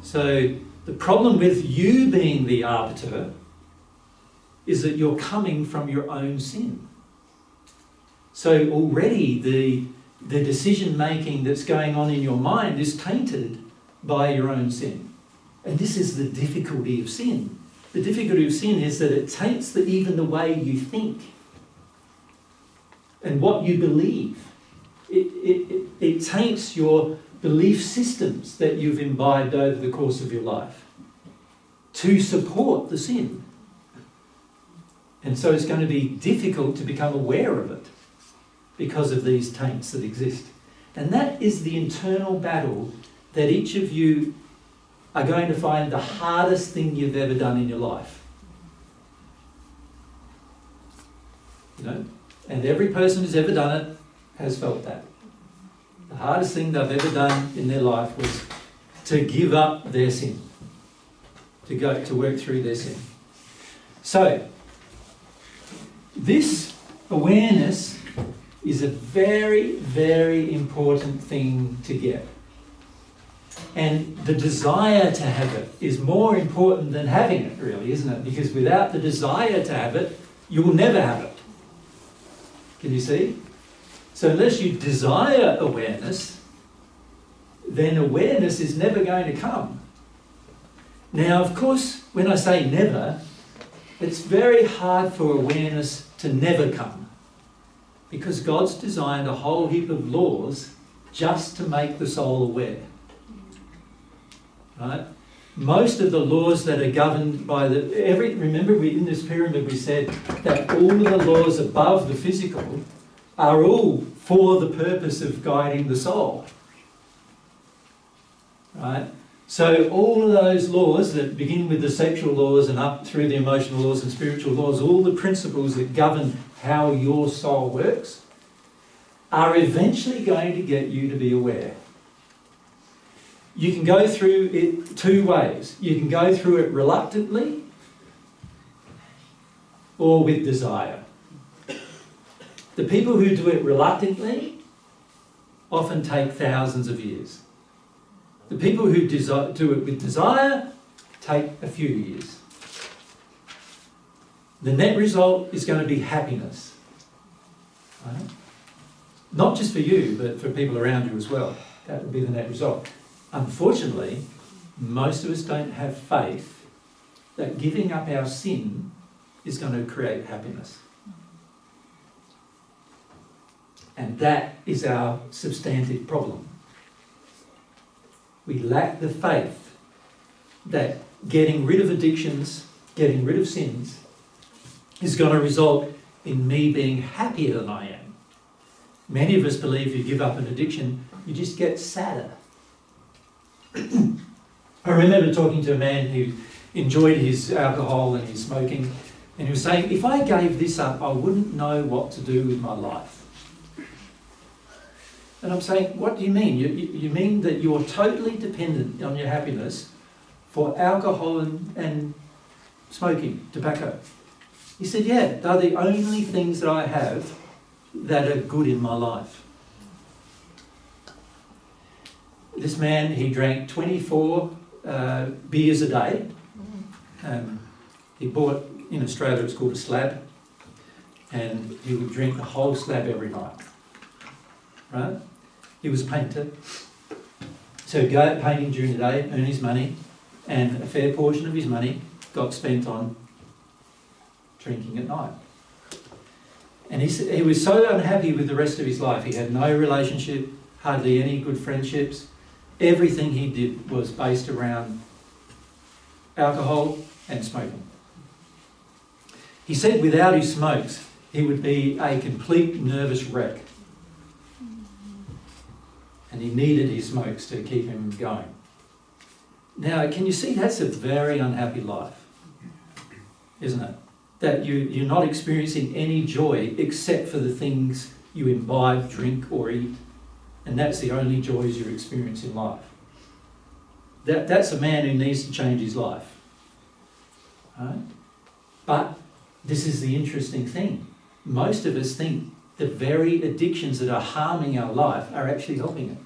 So the problem with you being the arbiter is that you're coming from your own sin. So already the decision making that's going on in your mind is tainted by your own sin. And this is the difficulty of sin. The difficulty of sin is that it taints even the way you think and what you believe. It taints your belief systems that you've imbibed over the course of your life to support the sin. And so it's going to be difficult to become aware of it because of these taints that exist. And that is the internal battle that each of you are going to find the hardest thing you've ever done in your life. You know? And every person who's ever done it has felt that. The hardest thing they've ever done in their life was to give up their sin, to work through their sin. So, this awareness is a very, very important thing to get. And the desire to have it is more important than having it, really, isn't it? Because without the desire to have it, you will never have it. Can you see? So unless you desire awareness, then awareness is never going to come. Now, of course, when I say never, it's very hard for awareness to never come, because God's designed a whole heap of laws just to make the soul aware. Right? Most of the laws that are governed by remember in this pyramid we said that all of the laws above the physical are all for the purpose of guiding the soul. Right? So all of those laws that begin with the sexual laws and up through the emotional laws and spiritual laws, all the principles that govern how your soul works, are eventually going to get you to be aware. You can go through it two ways. You can go through it reluctantly or with desire. The people who do it reluctantly often take thousands of years. The people who do it with desire take a few years. The net result is going to be happiness. Right? Not just for you, but for people around you as well. That would be the net result. Unfortunately, most of us don't have faith that giving up our sin is going to create happiness. And that is our substantive problem. We lack the faith that getting rid of addictions, getting rid of sins, is going to result in me being happier than I am. Many of us believe you give up an addiction, you just get sadder. I remember talking to a man who enjoyed his alcohol and his smoking, and he was saying, if I gave this up, I wouldn't know what to do with my life. And I'm saying, what do you mean? You mean that you're totally dependent on your happiness for alcohol and smoking, tobacco? He said, yeah, they're the only things that I have that are good in my life. This man, he drank 24 beers a day. He bought, in Australia it's called a slab, and he would drink the whole slab every night. Right? He was a painter. So he'd go out painting during the day, earn his money, and a fair portion of his money got spent on drinking at night. And he was so unhappy with the rest of his life. He had no relationship, hardly any good friendships. Everything he did was based around alcohol and smoking. He said without his smokes, he would be a complete nervous wreck. And he needed his smokes to keep him going. Now, can you see that's a very unhappy life, isn't it? That you're not experiencing any joy except for the things you imbibe, drink or eat, and that's the only joys you experience in life. That's a man who needs to change his life. Right? But this is the interesting thing. Most of us think the very addictions that are harming our life are actually helping it.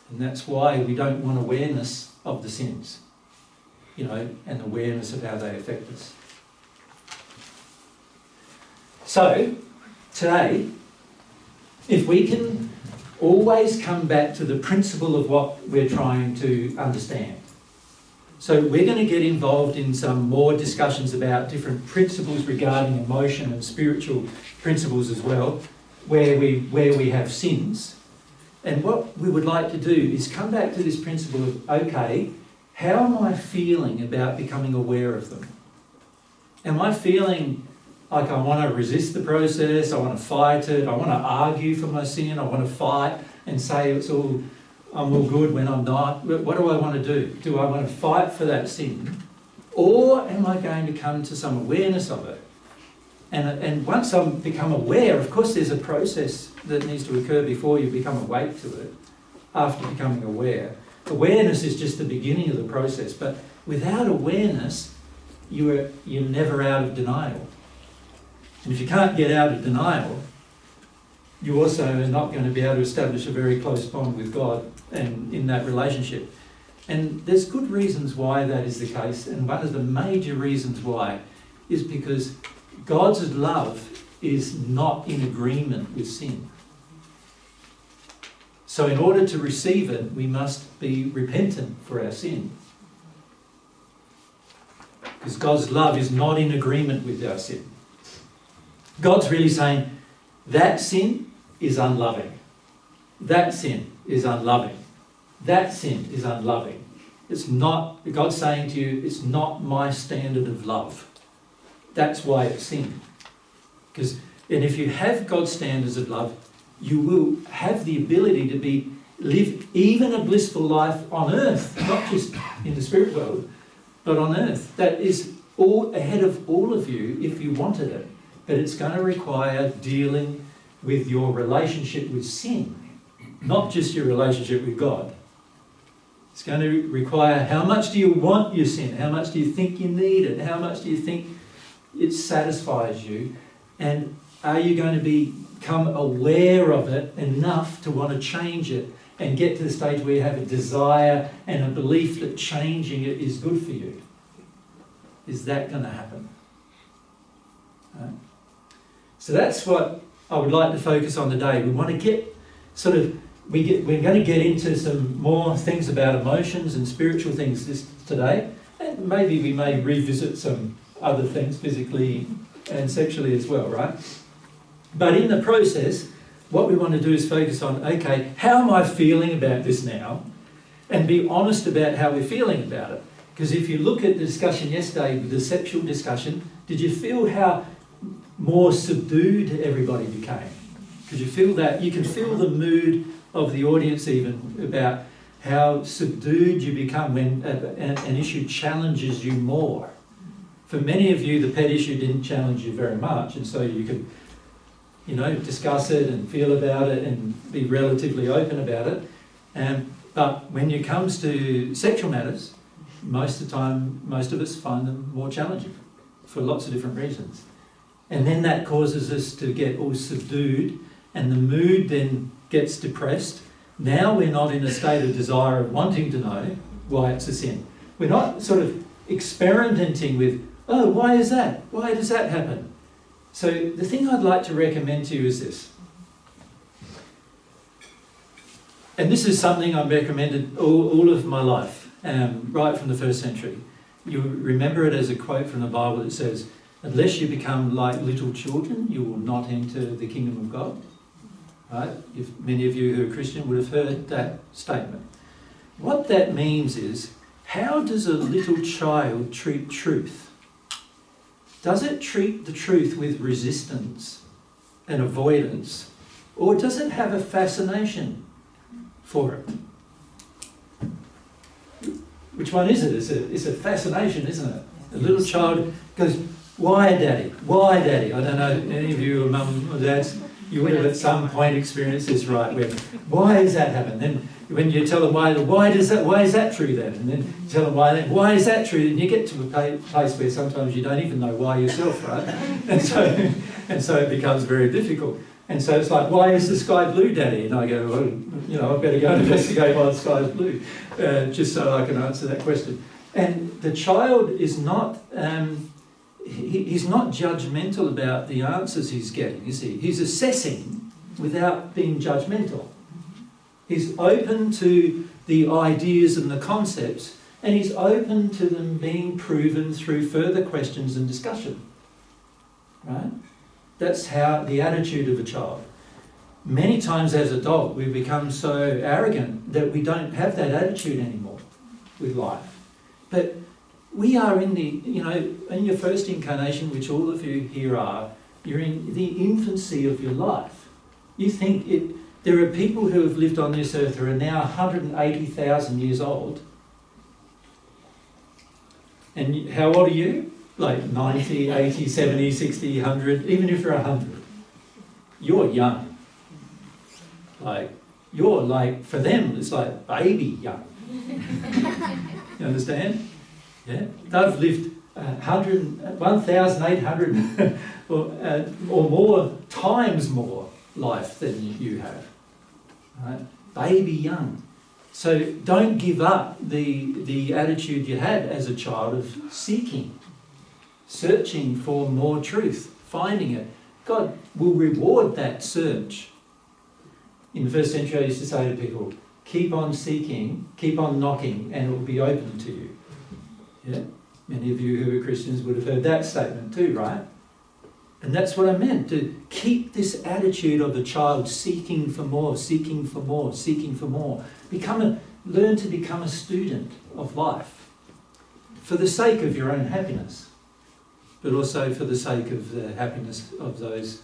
And that's why we don't want awareness of the sins, and awareness of how they affect us. So, today, if we can always come back to the principle of what we're trying to understand. So we're going to get involved in some more discussions about different principles regarding emotion and spiritual principles as well, where we have sins. And what we would like to do is come back to this principle of, okay, how am I feeling about becoming aware of them? Am I feeling like I want to resist the process, I want to fight it, I want to argue for my sin, I want to fight and say I'm all good when I'm not? What do I want to do? Do I want to fight for that sin? Or am I going to come to some awareness of it? And once I become aware, of course there's a process that needs to occur before you become awake to it, after becoming aware. Awareness is just the beginning of the process, but without awareness, you're never out of denial. And if you can't get out of denial, you also are not going to be able to establish a very close bond with God and in that relationship. And there's good reasons why that is the case, and one of the major reasons why is because God's love is not in agreement with sin. So in order to receive it, we must be repentant for our sin. Because God's love is not in agreement with our sin. God's really saying, that sin is unloving. That sin is unloving. That sin is unloving. It's not, God's saying to you, it's not my standard of love. That's why it's sin. And if you have God's standards of love, you will have the ability to live even a blissful life on earth, not just in the spirit world, but on earth. That is all ahead of all of you if you wanted it. But it's going to require dealing with your relationship with sin, not just your relationship with God. It's going to require how much do you want your sin? How much do you think you need it? How much do you think it satisfies you? And are you going to become aware of it enough to want to change it and get to the stage where you have a desire and a belief that changing it is good for you? Is that going to happen? Right? So that's what I would like to focus on today. We want to get we're going to get into some more things about emotions and spiritual things today, and maybe we may revisit some other things physically and sexually as well, right? But in the process, what we want to do is focus on, okay, how am I feeling about this now? And be honest about how we're feeling about it. Because if you look at the discussion yesterday, the sexual discussion, did you feel how more subdued everybody became? Could you feel that? You can feel the mood of the audience even about how subdued you become when an issue challenges you more. For many of you, the pet issue didn't challenge you very much, and so you could, discuss it and feel about it and be relatively open about it. But when it comes to sexual matters, most of the time, most of us find them more challenging for lots of different reasons. And then that causes us to get all subdued, and the mood then gets depressed. Now we're not in a state of desire of wanting to know why it's a sin. We're not sort of experimenting with, oh, why is that? Why does that happen? So the thing I'd like to recommend to you is this. And this is something I've recommended all of my life, right from the first century. You remember it as a quote from the Bible that says, unless you become like little children, you will not enter the kingdom of God. Right? Many of you who are Christian would have heard that statement. What that means is, how does a little child treat truth? Does it treat the truth with resistance and avoidance, or does it have a fascination for it? Which one is it? It's a fascination, isn't it? A little child goes, why, Daddy? Why, Daddy? I don't know, any of you are mum or dads, you would have at some point experienced this, right? Why does that happen? Then when you tell them why is that true then? And then you tell them why is that true? And you get to a place where sometimes you don't even know why yourself, right? And so it becomes very difficult. And so it's like, why is the sky blue, Daddy? And I go, well, I better go and investigate why the sky is blue, just so I can answer that question. And the child is not... he's not judgmental about the answers he's getting, is he? He's assessing without being judgmental. He's open to the ideas and the concepts, and he's open to them being proven through further questions and discussion. Right? That's how the attitude of a child. Many times as adults, we become so arrogant that we don't have that attitude anymore with life. But we are in in your first incarnation, which all of you here are, you're in the infancy of your life. You think there are people who have lived on this earth who are now 180,000 years old. And how old are you? Like 90, 80, 70, 60, 100, even if you're 100. You're young. For them, it's like baby young. You understand? Yeah, they've lived 1,800 or more times more life than you have. Right? Baby young. So don't give up the attitude you had as a child of searching for more truth, finding it. God will reward that search. In the first century, I used to say to people, keep on seeking, keep on knocking, and it will be open to you. Yeah? Many of you who are Christians would have heard that statement too, right? And that's what I meant, to keep this attitude of a child seeking for more, seeking for more, seeking for more. Learn to become a student of life for the sake of your own happiness, but also for the sake of the happiness of those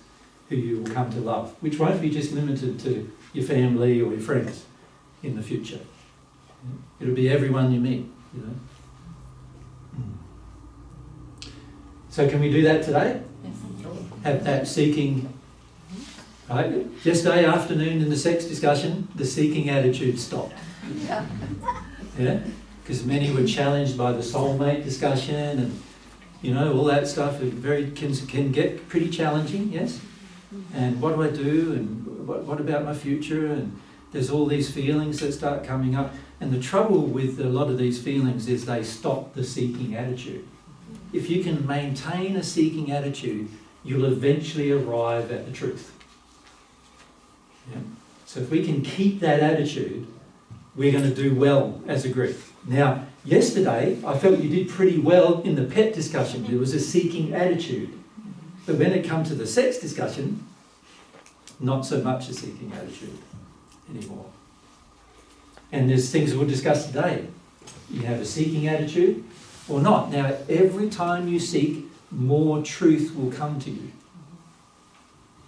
who you will come to love, which won't be just limited to your family or your friends in the future. It'll be everyone you meet, So can we do that today? Yes. Have that seeking, right? Yesterday afternoon in the sex discussion, the seeking attitude stopped. Yeah? Because many were challenged by the soulmate discussion and, you know, all that stuff. It can get pretty challenging, yes? And what do I do? And what about my future? And there's all these feelings that start coming up. And the trouble with a lot of these feelings is they stop the seeking attitude. If you can maintain a seeking attitude, you'll eventually arrive at the truth. Yeah? So if we can keep that attitude, we're going to do well as a group. Now, yesterday, I felt you did pretty well in the pet discussion. There was a seeking attitude. But when it comes to the sex discussion, not so much a seeking attitude anymore. And there's things we'll discuss today. You have a seeking attitude or not. Now, every time you seek, more truth will come to you.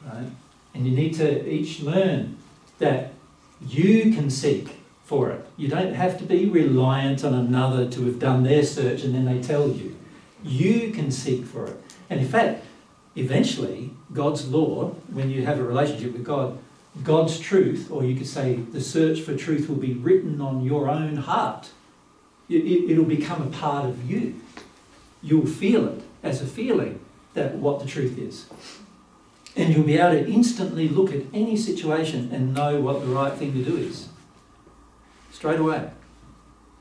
Right? And you need to each learn that you can seek for it. You don't have to be reliant on another to have done their search and then they tell you. You can seek for it. And in fact, eventually, God's law, when you have a relationship with God, God's truth, or you could say the search for truth, will be written on your own heart. It'll become a part of you. You'll feel it as a feeling that what the truth is. And you'll be able to instantly look at any situation and know what the right thing to do is. Straight away.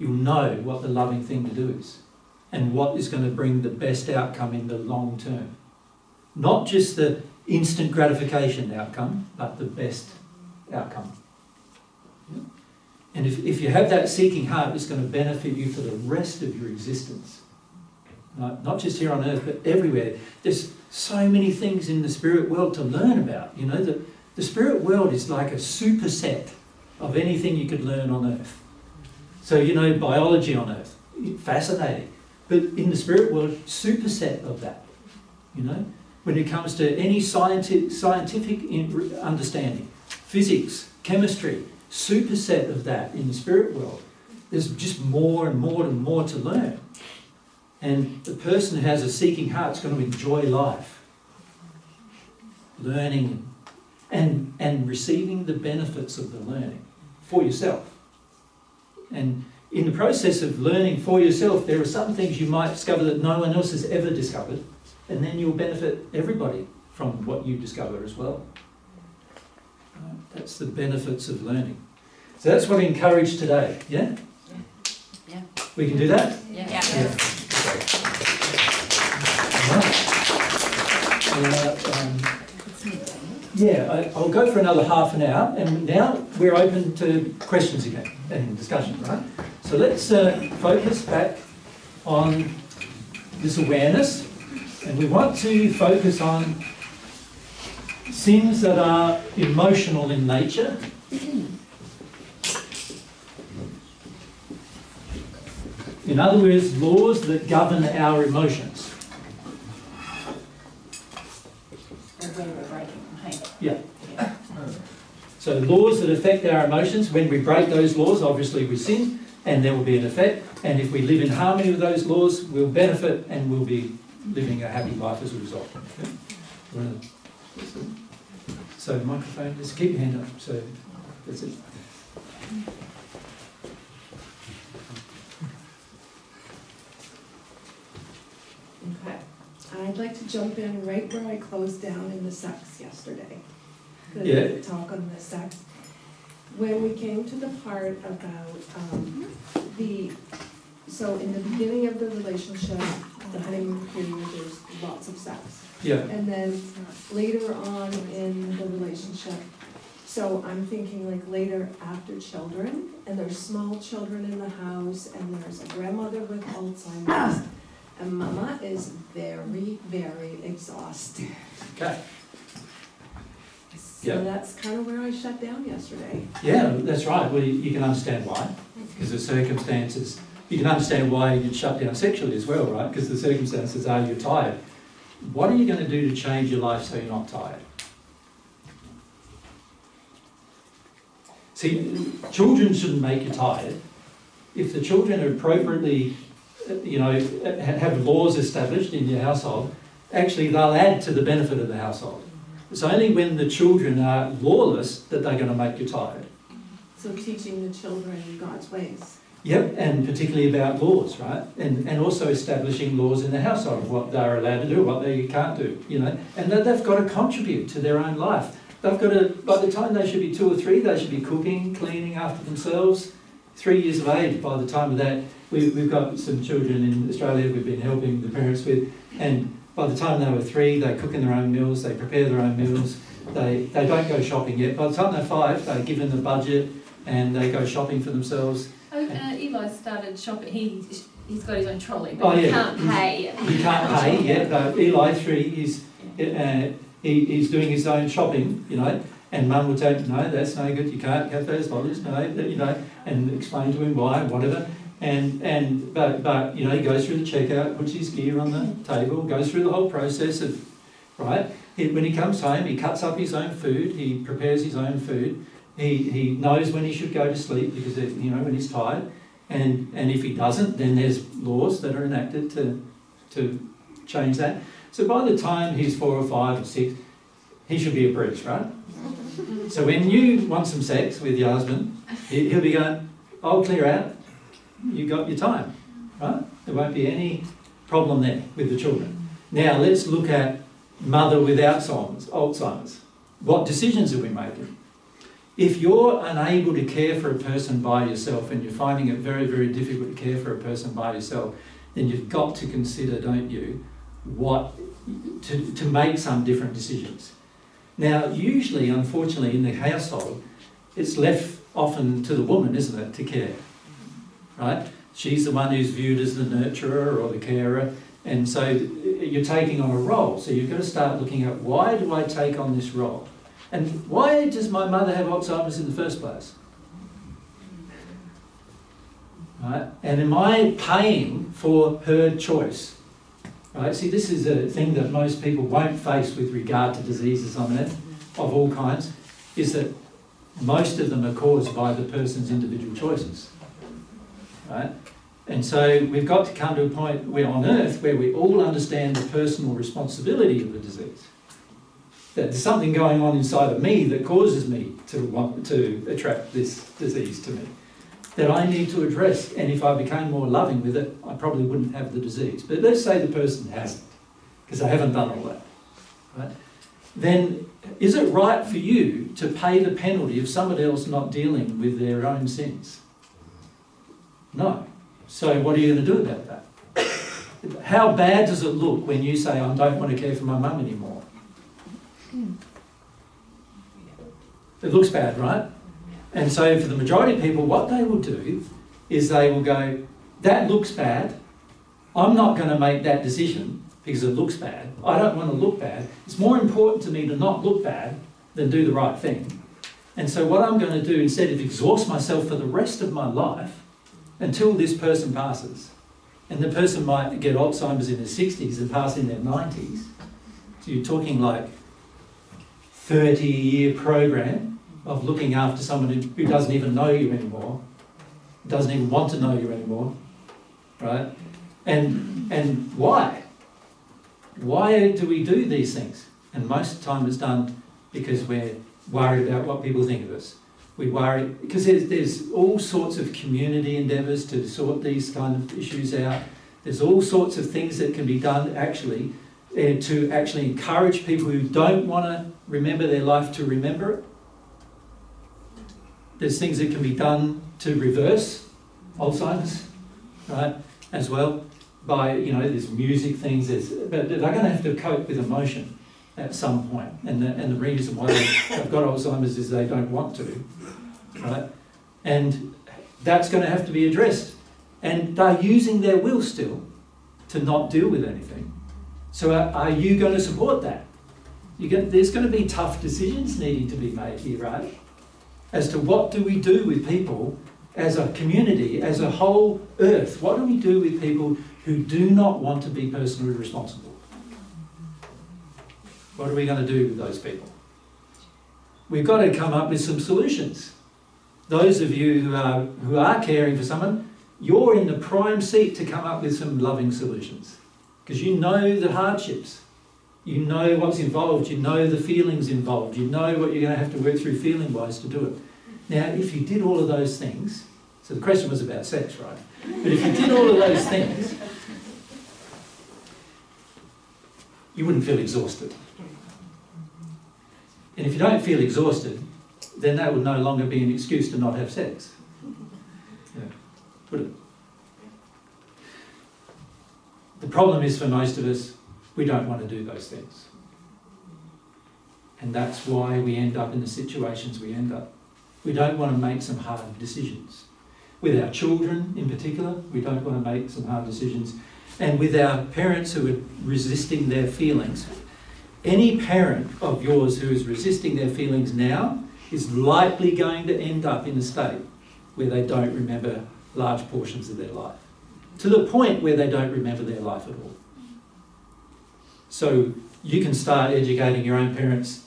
You'll know what the loving thing to do is and what is going to bring the best outcome in the long term. Not just the instant gratification outcome, but the best outcome. Yeah? And if you have that seeking heart, it's going to benefit you for the rest of your existence. Right? Not just here on earth, but everywhere. There's so many things in the spirit world to learn about. You know, the spirit world is like a superset of anything you could learn on earth. So, you know, biology on earth, fascinating. But in the spirit world, superset of that, you know. When it comes to any scientific understanding, physics, chemistry, superset of that in the spirit world. There's just more and more and more to learn. And the person who has a seeking heart is going to enjoy life, learning and receiving the benefits of the learning for yourself. And in the process of learning for yourself, there are some things you might discover that no one else has ever discovered. And then you'll benefit everybody from what you discover as well. That's the benefits of learning. So that's what I encourage today, yeah? Yeah. We can do that? Yeah. I'll go for another half an hour, and now we're open to questions again and discussion, right? So let's focus back on this awareness. And we want to focus on sins that are emotional in nature. In other words, laws that govern our emotions. Yeah. So laws that affect our emotions, when we break those laws, obviously we sin, and there will be an effect. And if we live in harmony with those laws, we'll benefit and we'll be living a happy life as a result. Okay? So microphone, just keep your hand up. So that's it. Okay. I'd like to jump in right where I closed down in the sex yesterday. The talk on the sex. When we came to the part about so in the beginning of the relationship, the honeymoon period, there's lots of sex. Yeah. And then later on in the relationship, so I'm thinking like later after children, and there's small children in the house, and there's a grandmother with Alzheimer's, and Mama is very, very exhausted. Okay. So that's kind of where I shut down yesterday. Yeah, that's right. Well, you can understand why. Because the circumstances, you can understand why you'd shut down sexually as well, right? Because the circumstances are you're tired. What are you going to do to change your life so you're not tired? See, children shouldn't make you tired. If the children are appropriately have laws established in your household, actually they'll add to the benefit of the household. It's only when the children are lawless that they're going to make you tired. So teaching the children God's ways. Yep, and particularly about laws, right? And also establishing laws in the household, what they're allowed to do, what they can't do, and that they've got to contribute to their own life. They've got to, by the time they should be 2 or 3, they should be cooking, cleaning after themselves. 3 years of age, by the time of that, we've got some children in Australia we've been helping the parents with, and by the time they were 3, they cook in their own meals, they prepare their own meals, they don't go shopping yet. By the time they're 5, they're given the budget and they go shopping for themselves. Eli started shopping. He's got his own trolley, but he can't pay. He can't pay yet. Eli 3 he's doing his own shopping, and Mum will tell him, no, that's no good. You can't have those dollars, no, and explain to him why, whatever. But he goes through the checkout, puts his gear on the table, goes through the whole process of, right. When he comes home, he cuts up his own food. He prepares his own food. He knows when he should go to sleep because, when he's tired. And if he doesn't, then there's laws that are enacted to change that. So by the time he's 4 or 5 or 6, he should be a priest, right? So when you want some sex with your husband, he'll be going, I'll clear out. You got your time, right? There won't be any problem there with the children. Now let's look at mother with Alzheimer's. What decisions are we making? If you're unable to care for a person by yourself and you're finding it very, very difficult to care for a person by yourself, then you've got to consider, don't you, to make some different decisions. Now, usually, unfortunately, in the household, it's left often to the woman, isn't it, to care, right? She's the one who's viewed as the nurturer or the carer, and so you're taking on a role. So you've got to start looking at, why do I take on this role? And why does my mother have Alzheimer's in the first place? Right? And am I paying for her choice? Right? See, this is a thing that most people won't face with regard to diseases on earth of all kinds, is that most of them are caused by the person's individual choices. Right? And so we've got to come to a point where on earth where we all understand the personal responsibility of the disease. That there's something going on inside of me that causes me to want to attract this disease to me, that I need to address. And if I became more loving with it, I probably wouldn't have the disease. But let's say the person hasn't, because they haven't done all that. Right? Then is it right for you to pay the penalty of somebody else not dealing with their own sins? No. So what are you going to do about that? How bad does it look when you say, I don't want to care for my mum anymore? It looks bad, right? And so for the majority of people, what they will do is they will go, that looks bad. I'm not going to make that decision because it looks bad. I don't want to look bad. It's more important to me to not look bad than do the right thing. And so what I'm going to do, instead of exhaust myself for the rest of my life until this person passes, and the person might get Alzheimer's in their 60s and pass in their 90s, so you're talking like 30-year program of looking after someone who doesn't even know you anymore, doesn't even want to know you anymore, right? And why? Why do we do these things? And most of the time it's done because we're worried about what people think of us. We worry, because there's all sorts of community endeavours to sort these kind of issues out. There's all sorts of things that can be done actually to actually encourage people who don't want to remember their life to remember it. There's things that can be done to reverse Alzheimer's, right, as well, by, there's music things, but they're going to have to cope with emotion at some point. And the reason why they've got Alzheimer's is they don't want to, right? And that's going to have to be addressed. And they're using their will still to not deal with anything. So are you going to support that? There's going to be tough decisions needing to be made here, right? As to what do we do with people as a community, as a whole earth? What do we do with people who do not want to be personally responsible? What are we going to do with those people? We've got to come up with some solutions. Those of you who are caring for someone, you're in the prime seat to come up with some loving solutions. Because you know the hardships. You know what's involved. You know the feelings involved. You know what you're going to have to work through feeling-wise to do it. Now, if you did all of those things, so the question was about sex, right? But if you did all of those things, you wouldn't feel exhausted. And if you don't feel exhausted, then that would no longer be an excuse to not have sex. Yeah. Would it? The problem is for most of us, we don't want to do those things. And that's why we end up in the situations we end up. We don't want to make some hard decisions. With our children in particular, we don't want to make some hard decisions. And with our parents who are resisting their feelings, any parent of yours who is resisting their feelings now is likely going to end up in a state where they don't remember large portions of their life, to the point where they don't remember their life at all. So you can start educating your own parents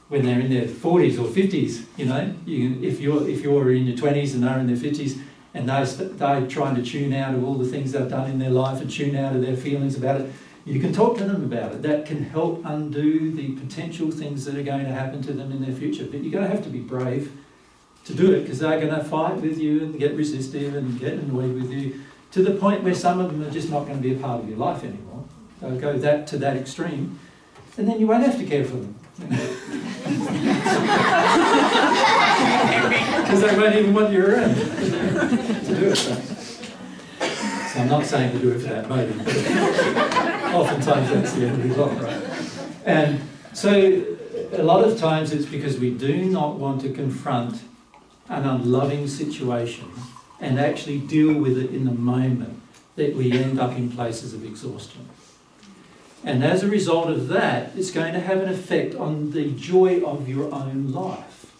when they're in their 40s or 50s, you know. If you're in your 20s and they're in their 50s and they're trying to tune out of all the things they've done in their life and tune out of their feelings about it, you can talk to them about it. That can help undo the potential things that are going to happen to them in their future. But you're going to have to be brave to do it, because they're going to fight with you and get resistive and get annoyed with you, to the point where some of them are just not going to be a part of your life anymore. They'll go to that extreme, and then you won't have to care for them. Because they won't even want you around to do it. So I'm not saying to do it for that motive, but oftentimes that's the end of the result, right? And so a lot of times it's because we do not want to confront an unloving situation and actually deal with it in the moment that we end up in places of exhaustion. And as a result of that, it's going to have an effect on the joy of your own life.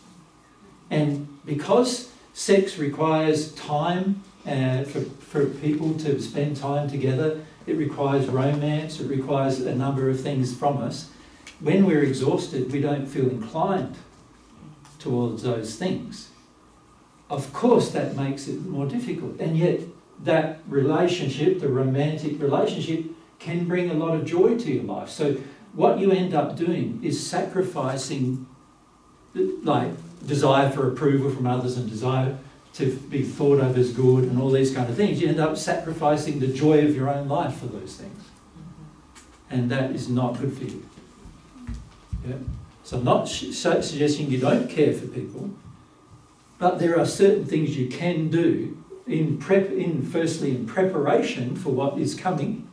And because sex requires time for people to spend time together, it requires romance, it requires a number of things from us. When we're exhausted, we don't feel inclined towards those things. Of course, that makes it more difficult. And yet, that relationship, the romantic relationship, can bring a lot of joy to your life. So what you end up doing is sacrificing, like, desire for approval from others and desire to be thought of as good and all these kind of things. You end up sacrificing the joy of your own life for those things. And that is not good for you. Yeah? So I'm not suggesting you don't care for people, but there are certain things you can do firstly in preparation for what is coming,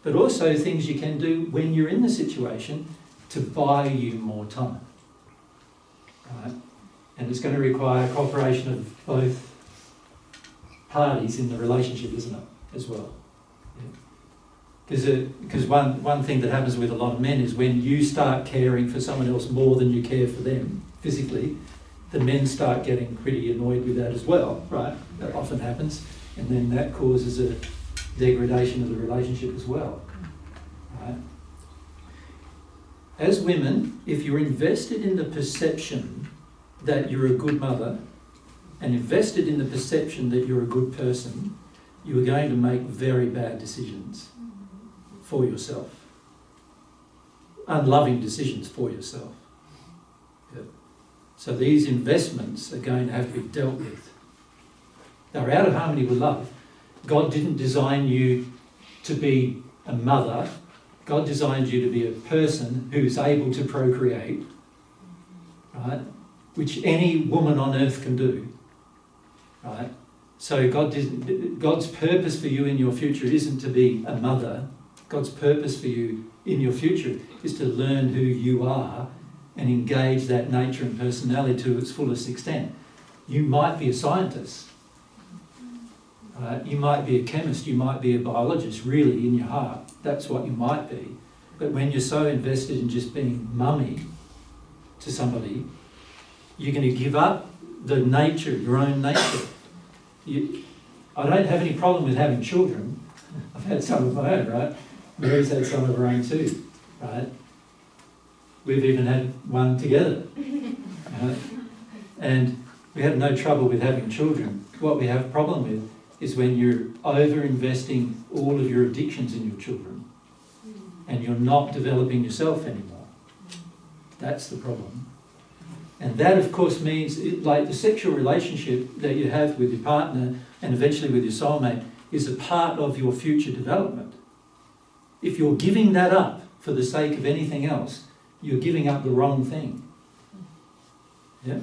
but also things you can do when you're in the situation to buy you more time. Right? And it's going to require cooperation of both parties in the relationship, isn't it, as well? Because one thing that happens with a lot of men is when you start caring for someone else more than you care for them physically, the men start getting pretty annoyed with that as well, right? That often happens. And then that causes a degradation of the relationship as well, right? As women, if you're invested in the perception that you're a good mother and invested in the perception that you're a good person, you are going to make very bad decisions for yourself. Unloving decisions for yourself. Yep. So these investments are going to have to be dealt with. They're out of harmony with love. God didn't design you to be a mother. God designed you to be a person who's able to procreate, right? Which any woman on earth can do, right? So God's purpose for you in your future isn't to be a mother. God's purpose for you in your future is to learn who you are and engage that nature and personality to its fullest extent. You might be a scientist. You might be a chemist, you might be a biologist, really, in your heart. That's what you might be. But when you're so invested in just being mummy to somebody, you're going to give up the nature, your own nature. I don't have any problem with having children. I've had some of my own, right? Mary's had some of her own too, right? We've even had one together. And we have no trouble with having children. What we have a problem with is when you're over-investing all of your addictions in your children and you're not developing yourself anymore. That's the problem. And that, of course, means, like the sexual relationship that you have with your partner and eventually with your soulmate is a part of your future development. If you're giving that up for the sake of anything else, you're giving up the wrong thing. Yeah?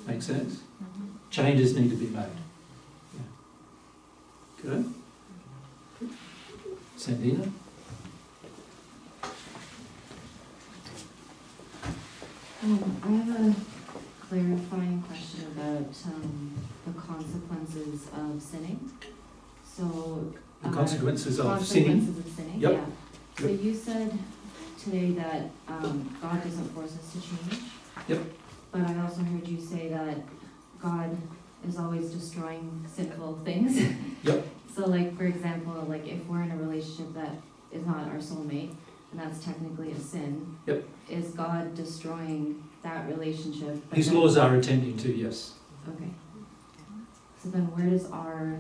Make sense? Changes need to be made. Yeah. Good? Sandina? I have a clarifying question about the consequences of sinning. So The consequences of sinning? Consequences of sinning, Yep. yeah. So you said today that God doesn't force us to change. Yep. But I also heard you say that God is always destroying sinful things. Yep. So like, for example, like if we're in a relationship that is not our soulmate, and that's technically a sin. Yep. Is God destroying that relationship? But His then- laws are attending to, yes. Okay. So then where does our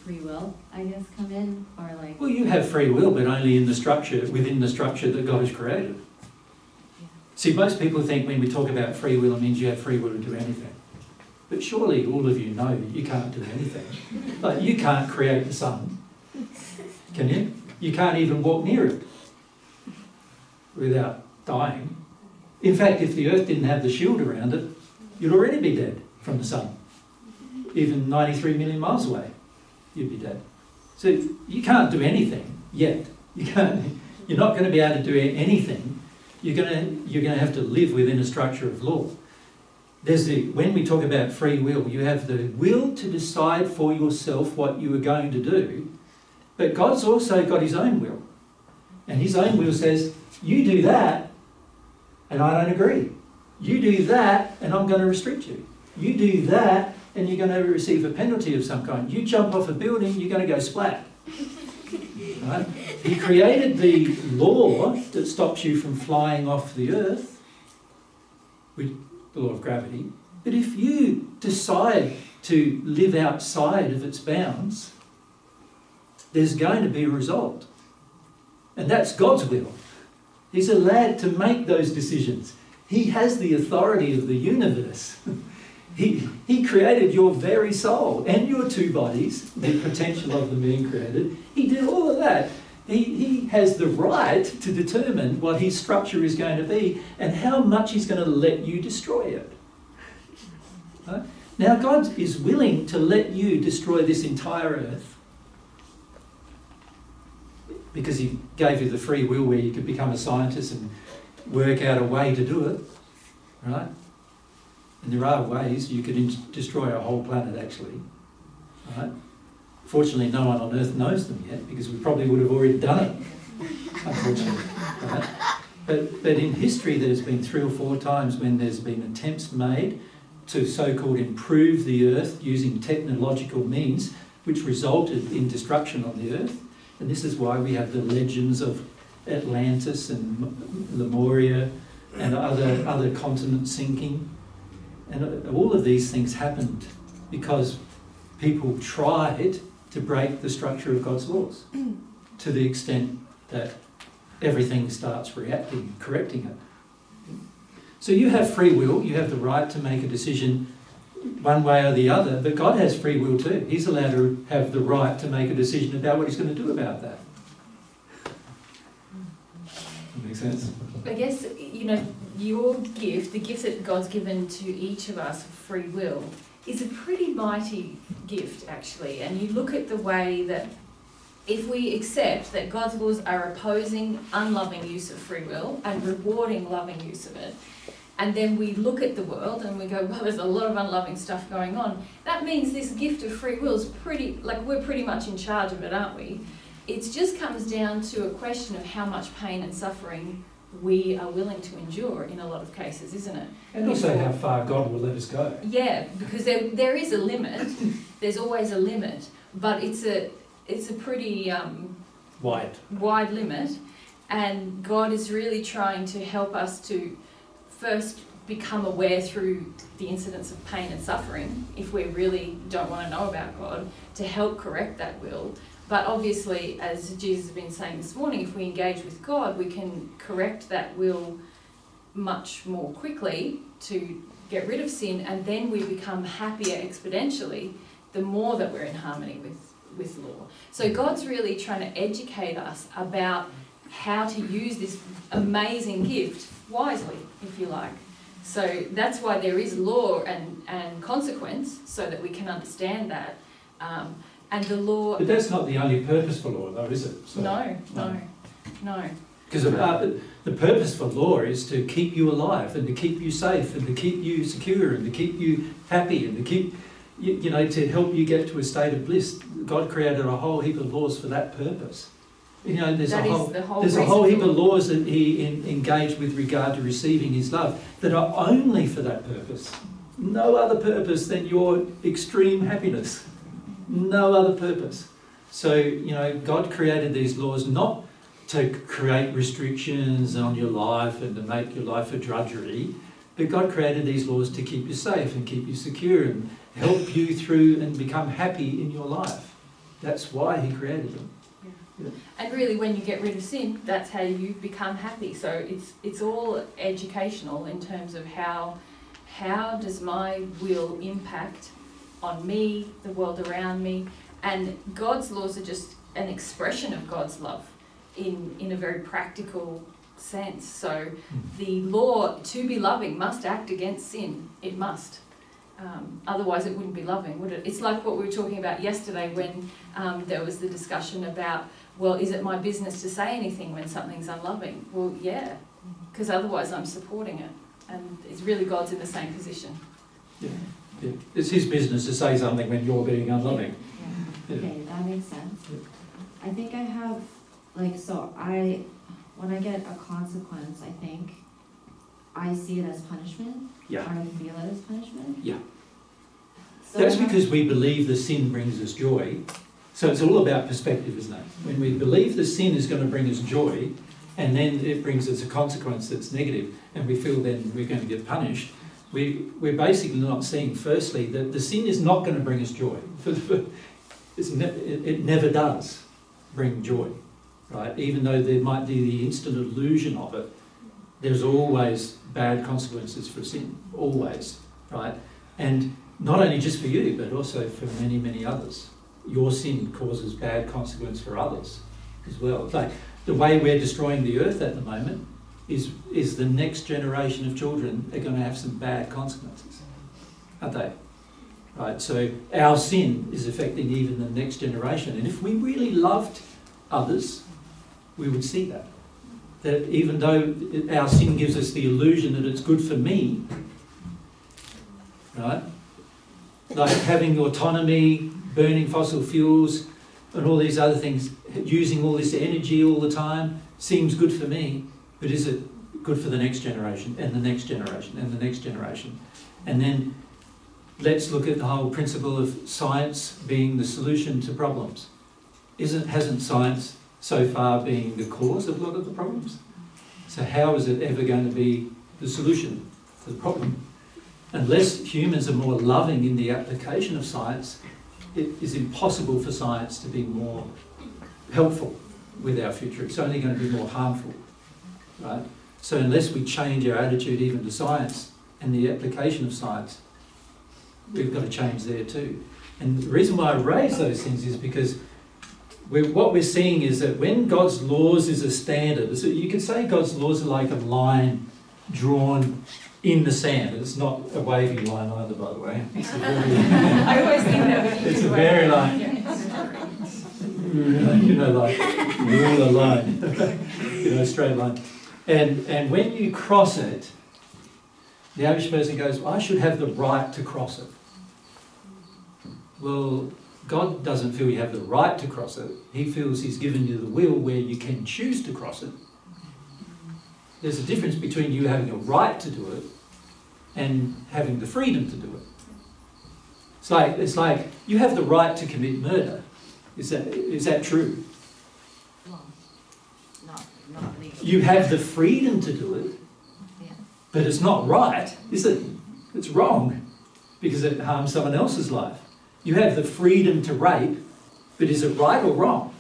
free will, I guess, come in? Or like... Well, you have free will, but only in the structure, within the structure that God has created. Yeah. See, most people think when we talk about free will, it means you have free will to do anything. But surely all of you know that you can't do anything. Like, you can't create the sun, can you? You can't even walk near it without dying. In fact, if the earth didn't have the shield around it, you'd already be dead from the sun. Even 93 million miles away, you'd be dead. So you can't do anything yet. You're not going to be able to do anything. You're going to have to live within a structure of law. When we talk about free will, you have the will to decide for yourself what you are going to do, but God's also got his own will. And his own will says, you do that, and I don't agree. You do that, and I'm going to restrict you. You do that, and you're going to receive a penalty of some kind. You jump off a building, you're going to go splat. Right? He created the law that stops you from flying off the earth, with the law of gravity. But if you decide to live outside of its bounds, there's going to be a result. And that's God's will. He's allowed to make those decisions. He has the authority of the universe. He created your very soul and your two bodies, the potential of them being created. He did all of that. He has the right to determine what his structure is going to be and how much he's going to let you destroy it. Right? Now, God is willing to let you destroy this entire earth because he gave you the free will where you could become a scientist and work out a way to do it, right? And there are ways you could destroy a whole planet, actually, right? Fortunately, no one on Earth knows them yet, because we probably would have already done it, unfortunately. Right? But in history, there's been 3 or 4 times when there's been attempts made to so-called improve the Earth using technological means, which resulted in destruction on the Earth. And this is why we have the legends of Atlantis and Lemuria and other continents sinking. And all of these things happened because people tried to break the structure of God's laws to the extent that everything starts reacting and correcting it. So you have free will, you have the right to make a decision one way or the other, but God has free will too. He's allowed to have the right to make a decision about what he's going to do about that. That makes sense? I guess, your gift, the gift that God's given to each of us of free will, is a pretty mighty gift, actually. And you look at the way that if we accept that God's laws are opposing unloving use of free will and rewarding loving use of it, and then we look at the world and we go, well, there's a lot of unloving stuff going on, that means this gift of free will is we're pretty much in charge of it, aren't we? It just comes down to a question of how much pain and suffering we are willing to endure in a lot of cases, isn't it? And also how far God will let us go. Yeah, because there is a limit. There's always a limit, but it's a pretty wide limit, and God is really trying to help us to first become aware through the incidents of pain and suffering, if we really don't want to know about God, to help correct that will. But obviously, as Jesus has been saying this morning, if we engage with God, we can correct that will much more quickly to get rid of sin, and then we become happier exponentially the more that we're in harmony with law. So God's really trying to educate us about how to use this amazing gift wisely, if you like. So that's why there is law and consequence, so that we can understand that. And the law... But that's not the only purpose for law, though, is it? So, No. Because the purpose for law is to keep you alive and to keep you safe and to keep you secure and to keep you happy and to keep, to help you get to a state of bliss. God created a whole heap of laws for that purpose. There's a whole heap of laws that he engaged with regard to receiving his love that are only for that purpose. No other purpose than your extreme happiness. No other purpose. So, God created these laws not to create restrictions on your life and to make your life a drudgery, but God created these laws to keep you safe and keep you secure and help you through and become happy in your life. That's why he created them. Yeah. And really, when you get rid of sin, that's how you become happy. So it's all educational in terms of how does my will impact on me, the world around me, and God's laws are just an expression of God's love in a very practical sense. So the law to be loving must act against sin. It must. Otherwise it wouldn't be loving, would it? It's like what we were talking about yesterday when there was the discussion about, well, is it my business to say anything when something's unloving? Well, yeah, because otherwise I'm supporting it. And it's really God's in the same position. Yeah. Yeah. It's his business to say something when you're being unloving. Yeah. Okay, that makes sense. I think I have, when I get a consequence, I think I see it as punishment. Yeah. Or I feel it as punishment. Yeah. So That's because we believe the sin brings us joy. So it's all about perspective, isn't it? When we believe the sin is going to bring us joy, and then it brings us a consequence that's negative, and we feel then we're going to get punished, we're basically not seeing, firstly, that the sin is not going to bring us joy. It never does bring joy, right? Even though there might be the instant illusion of it, there's always bad consequences for sin, always, right? And not only just for you, but also for many, many others. Your sin causes bad consequence for others as well. Like the way we're destroying the earth at the moment is the next generation of children are going to have some bad consequences, aren't they? Right, so our sin is affecting even the next generation. And if we really loved others, we would see that. That even though our sin gives us the illusion that it's good for me, right? Like having autonomy, burning fossil fuels, and all these other things, using all this energy all the time, seems good for me, but is it good for the next generation, and the next generation, and the next generation? And then let's look at the whole principle of science being the solution to problems. Hasn't science so far been the cause of a lot of the problems? So how is it ever going to be the solution to the problem? Unless humans are more loving in the application of science, it is impossible for science to be more helpful with our future. It's only going to be more harmful, right? So unless we change our attitude even to science and the application of science, we've got to change there too. And the reason why I raise those things is because what we're seeing is that when God's laws is a standard, so you could say God's laws are like a line drawn in the sand. It's not a wavy line either, by the way. It's a very, I always think that it's a very line. Like ruler line, straight line. And when you cross it, the average person goes, well, I should have the right to cross it. Well, God doesn't feel you have the right to cross it. He feels he's given you the will where you can choose to cross it. There's a difference between you having a right to do it and having the freedom to do it. It's like you have the right to commit murder. Is that true? Well, not legally. You have the freedom to do it, Yeah. but it's not right, is it? It's wrong because it harms someone else's life. You have the freedom to rape, but is it right or wrong?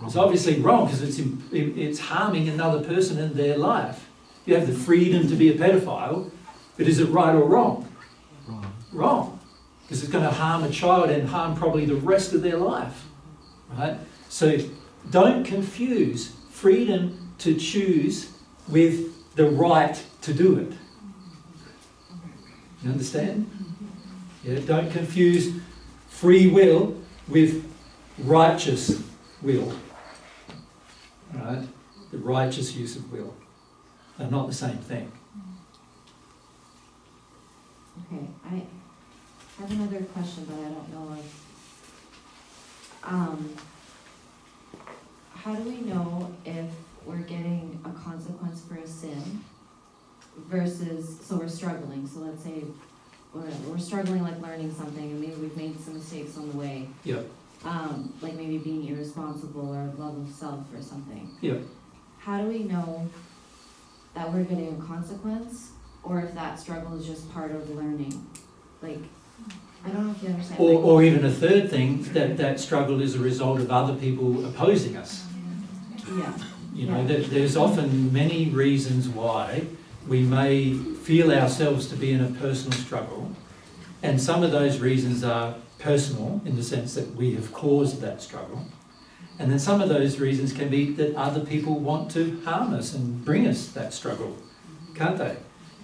It's obviously wrong because it's harming another person in their life. You have the freedom to be a pedophile, but is it right or wrong? Wrong. Because it's going to harm a child and harm probably the rest of their life. Right? So don't confuse freedom to choose with the right to do it. You understand? Yeah, don't confuse free will with righteous will. Right? The righteous use of will. They're not the same thing. Okay, I have another question, but I don't know if, how do we know if we're getting a consequence for a sin versus, so we're struggling, so let's say we're struggling like learning something and maybe we've made some mistakes on the way. Yep. Like maybe being irresponsible or love of self or something. Yep. How do we know that we're getting a consequence or if that struggle is just part of learning? Like, I don't know if you understand. Or even a third thing, that struggle is a result of other people opposing us. Yeah. You know, there's often many reasons why we may feel ourselves to be in a personal struggle, and some of those reasons are personal in the sense that we have caused that struggle, and then some of those reasons can be that other people want to harm us and bring us that struggle, can't they?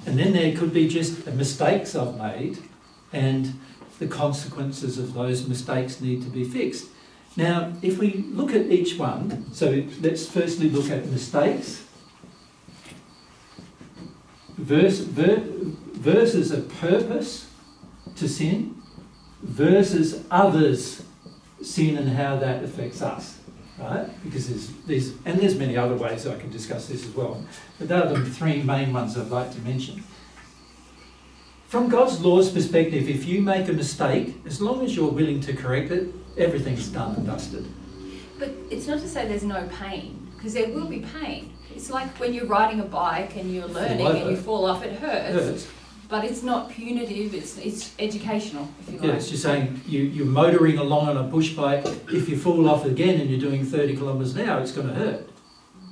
And then there could be just mistakes I've made, and the consequences of those mistakes need to be fixed. Now, if we look at each one, so let's firstly look at mistakes versus a purpose to sin versus others' sin and how that affects us, right? Because there's many other ways I can discuss this as well, but those are the three main ones I'd like to mention. From God's law's perspective, if you make a mistake, as long as you're willing to correct it, everything's done and dusted. But it's not to say there's no pain, because there will be pain. It's like when you're riding a bike and you're learning and you fall off, it hurts. But it's not punitive, it's educational, if you like. Yes, you're saying you're motoring along on a push bike, if you fall off again and you're doing 30 kilometres an hour, it's going to hurt.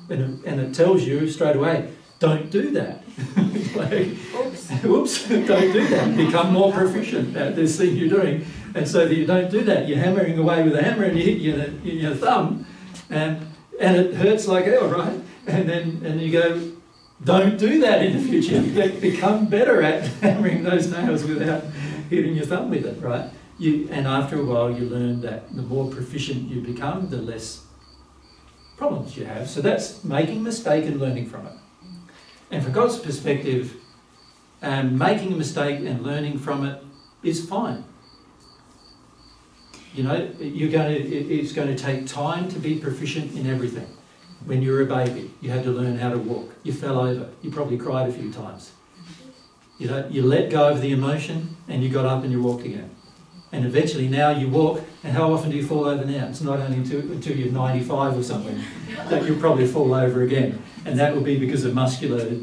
And it tells you straight away, don't do that. Like, oops, don't do that. Become more proficient at this thing you're doing. And so that you don't do that. You're hammering away with a hammer and you hit your thumb and it hurts like hell, right? And then you go, don't do that in the future. Become better at hammering those nails without hitting your thumb with it, right? And after a while you learn that the more proficient you become, the less problems you have. So that's making a mistake and learning from it. And from God's perspective, making a mistake and learning from it is fine. You know, it's going to take time to be proficient in everything. When you were a baby, you had to learn how to walk. You fell over. You probably cried a few times. You know, you let go of the emotion and you got up and you walked again. And eventually now you walk, and how often do you fall over now? It's not only until you're 95 or something that you'll probably fall over again. And that will be because of muscular,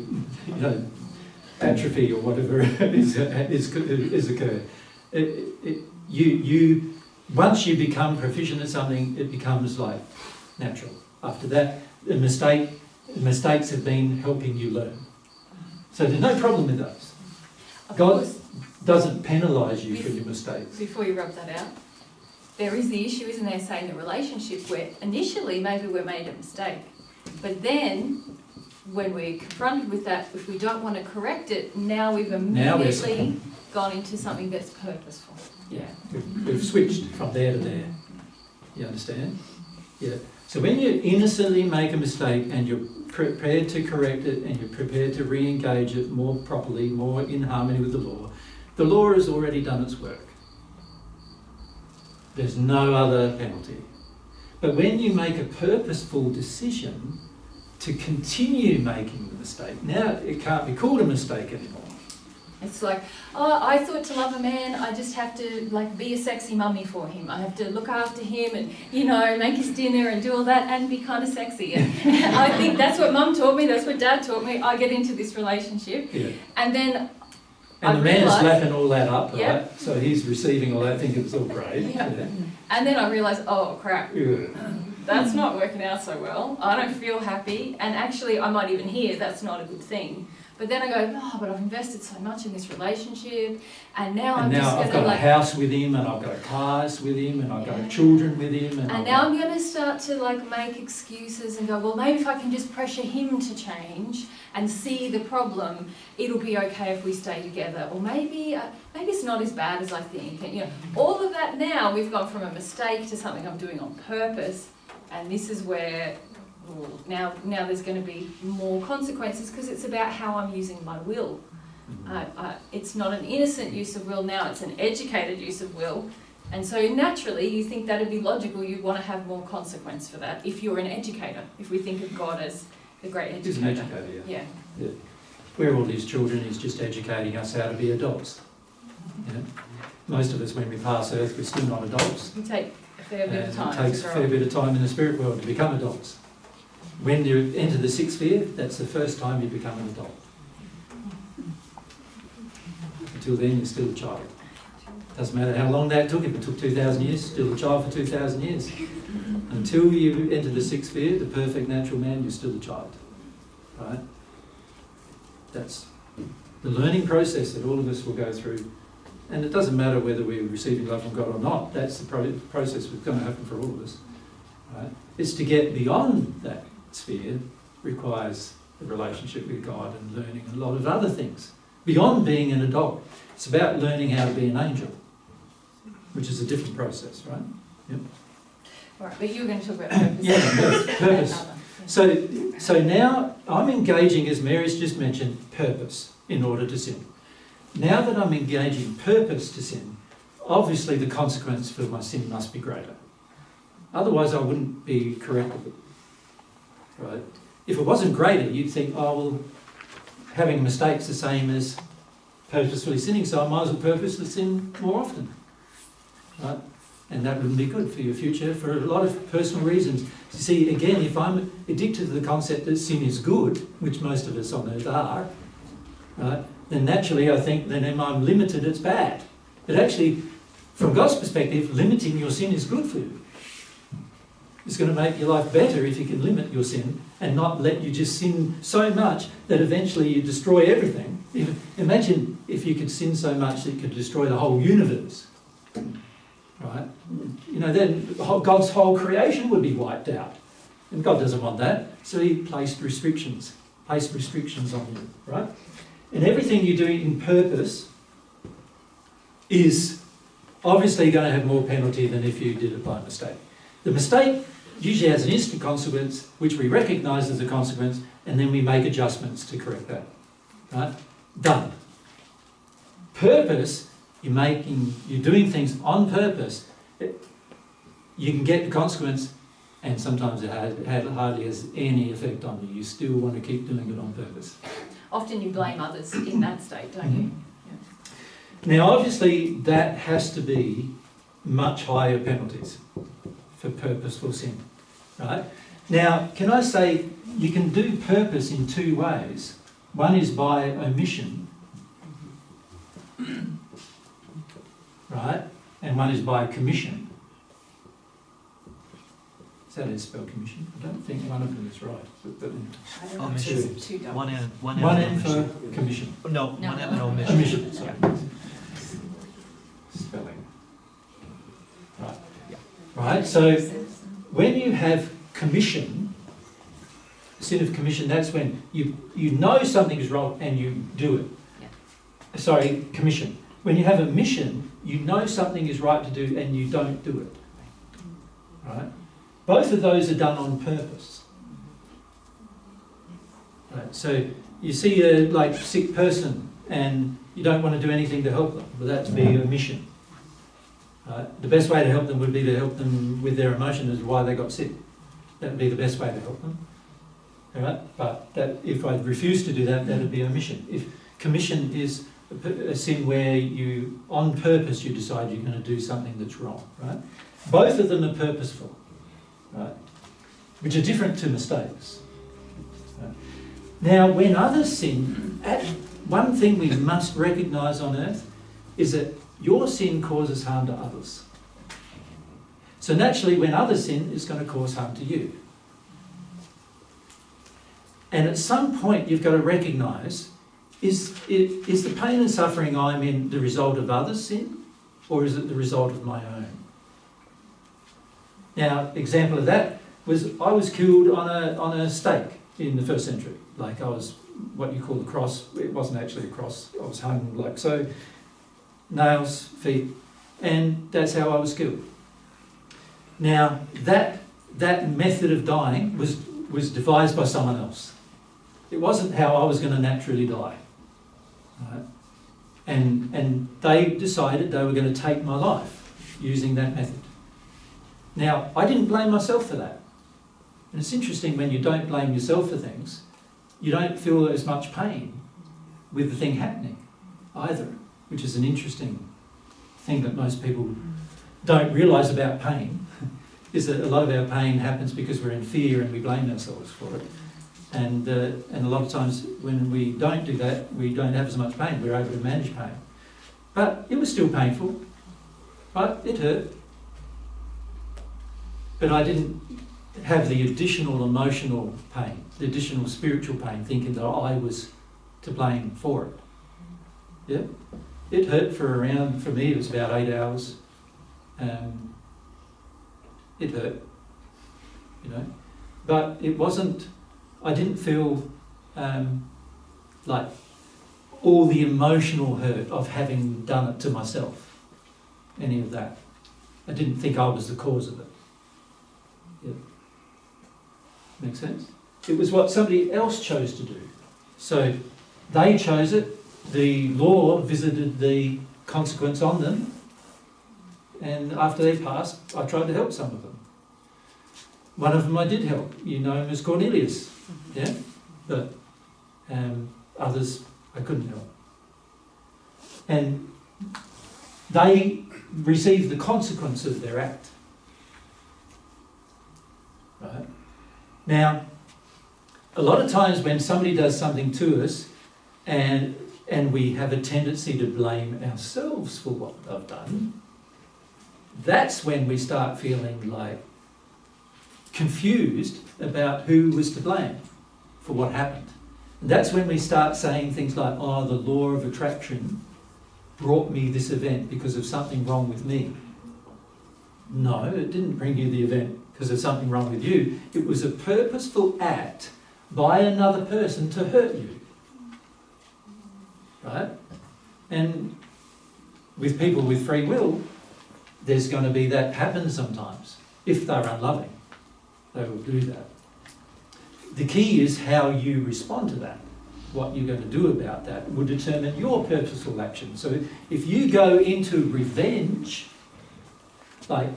atrophy or whatever is occurred. Once you become proficient at something, it becomes like natural. After that, mistakes have been helping you learn. So there's no problem with those. God doesn't penalise you for your mistakes. Before you rub that out, there is the issue, isn't there, saying the relationship where initially maybe we made a mistake, but then when we're confronted with that, if we don't want to correct it, now we've immediately gone into something that's purposeful. Yeah, we've switched from there to there. You understand? Yeah. So when you innocently make a mistake and you're prepared to correct it and you're prepared to re-engage it more properly, more in harmony with the law has already done its work. There's no other penalty. But when you make a purposeful decision to continue making the mistake, now it can't be called a mistake anymore. It's like, oh, I thought to love a man, I just have to like be a sexy mummy for him. I have to look after him and, you know, make his dinner and do all that and be kind of sexy. And I think that's what mum taught me, that's what dad taught me. I get into this relationship. Yeah. And then And the man is realised- lapping all that up, right? Yep. So he's receiving all that, thinking it's all great. Yeah. And then I realised, oh crap, Yeah. that's not working out so well. I don't feel happy. And actually, I might even hear that's not a good thing. But then I go, oh, but I've invested so much in this relationship, and now And I'm just now going I've to got a like, house with him, and I've got cars with him, and I've got Yeah. children with him, and and I've now got- I'm going to start to like make excuses and go, well, maybe if I can just pressure him to change and see the problem, it'll be okay if we stay together. Or maybe it's not as bad as I think. And, you know, all of that now we've gone from a mistake to something I'm doing on purpose, and this is where. Now there's going to be more consequences because it's about how I'm using my will. It's not an innocent use of will now, it's an educated use of will. And so naturally you think that would be logical, you'd want to have more consequence for that if you're an educator, if we think of God as the great educator. He's an educator, yeah. Yeah. We're all his children, he's just educating us how to be adults. You know? Most of us, when we pass earth, we're still not adults. We take a fair bit of And time. it takes to a grow fair up. bit of time in the spirit world to become adults. When you enter the sixth sphere, that's the first time you become an adult. Until then, you're still a child. Doesn't matter how long that took. If it took 2,000 years, still a child for 2,000 years. Until you enter the sixth sphere, the perfect natural man, you're still a child. Right? That's the learning process that all of us will go through. And it doesn't matter whether we're receiving love from God or not. That's the process that's going to happen for all of us. Right? It's to get beyond that sphere requires a relationship with God and learning a lot of other things. Beyond being an adult, it's about learning how to be an angel, which is a different process, right? Yep. All right, but you were going to talk about purpose. Yeah, purpose. Another, yeah. So now I'm engaging, as Mary's just mentioned, purpose in order to sin. Now that I'm engaging purpose to sin, obviously the consequence for my sin must be greater. Otherwise I wouldn't be correctable. Right? If it wasn't greater, you'd think, oh, well, having a mistake's the same as purposefully sinning, so I might as well purposely sin more often. Right? And that wouldn't be good for your future for a lot of personal reasons. You see, again, if I'm addicted to the concept that sin is good, which most of us on earth are, right, then naturally I think then if I'm limited, it's bad. But actually, from God's perspective, limiting your sin is good for you. It's going to make your life better if you can limit your sin and not let you just sin so much that eventually you destroy everything. Imagine if you could sin so much that you could destroy the whole universe. Right? You know, then God's whole creation would be wiped out. And God doesn't want that. So he placed restrictions on you. Right? And everything you do in purpose is obviously going to have more penalty than if you did it by mistake. The mistake usually has an instant consequence, which we recognise as a consequence, and then we make adjustments to correct that. Right? Done. Purpose, you're doing things on purpose. You can get the consequence, and sometimes it hardly has any effect on you. You still want to keep doing it on purpose. Often you blame others in that state, don't you? Now, obviously, that has to be much higher penalties for purposeful sin, right? Now, can I say you can do purpose in two ways. One is by omission, right? And one is by commission. Is that how it's spelled, commission? I don't think one of them is right. But I don't know. Omission. It's two doubles. One N for omission. commission. No, No. one M and omission. Omission, sorry. Spelling. Right. Right, so when you have commission, sin of commission, that's when you know something is wrong and you do it. Yeah. Sorry, commission. When you have a mission, you know something is right to do and you don't do it. Right? Both of those are done on purpose. Right, so you see a sick person and you don't want to do anything to help them, but that's be a mission. The best way to help them would be to help them with their emotion as to why they got sick. That would be the best way to help them. All right? But if I refuse to do that, that would be omission. If commission is a sin where you, on purpose, you decide you're going to do something that's wrong, right? Both of them are purposeful, right? Which are different to mistakes. Right? Now, when others sin, one thing we must recognise on earth is that your sin causes harm to others. So naturally, when others sin, it's going to cause harm to you. And at some point, you've got to recognise, is the pain and suffering I'm in the result of others' sin, or is it the result of my own? Now, example of that was I was killed on a stake in the first century. Like I was what you call the cross. It wasn't actually a cross. I was hung like so, nails, feet, and that's how I was killed. Now that method of dying was devised by someone else. It wasn't how I was going to naturally die. Right? And they decided they were going to take my life using that method. Now, I didn't blame myself for that. And it's interesting when you don't blame yourself for things, you don't feel as much pain with the thing happening either, which is an interesting thing that most people don't realise about pain, is that a lot of our pain happens because we're in fear and we blame ourselves for it. And a lot of times when we don't do that, we don't have as much pain. We're able to manage pain. But it was still painful, right? It hurt. But I didn't have the additional emotional pain, the additional spiritual pain, thinking that I was to blame for it. Yeah? It hurt for me, it was about 8 hours. It hurt, you know. But it wasn't, I didn't feel like all the emotional hurt of having done it to myself, any of that. I didn't think I was the cause of it. Yeah. Make sense? It was what somebody else chose to do. So they chose it, the law visited the consequence on them, and after they passed, I tried to help some of them. One of them I did help. You know him as Cornelius. Yeah? But others I couldn't help. And they received the consequence of their act. Right? Now, a lot of times when somebody does something to us and we have a tendency to blame ourselves for what they've done, that's when we start feeling like confused about who was to blame for what happened. And that's when we start saying things like, oh, the law of attraction brought me this event because of something wrong with me. No, it didn't bring you the event because of something wrong with you. It was a purposeful act by another person to hurt you. Right? And with people with free will, there's going to be that happen sometimes. If they're unloving, they will do that. The key is how you respond to that. What you're going to do about that will determine your purposeful action. So if you go into revenge, like,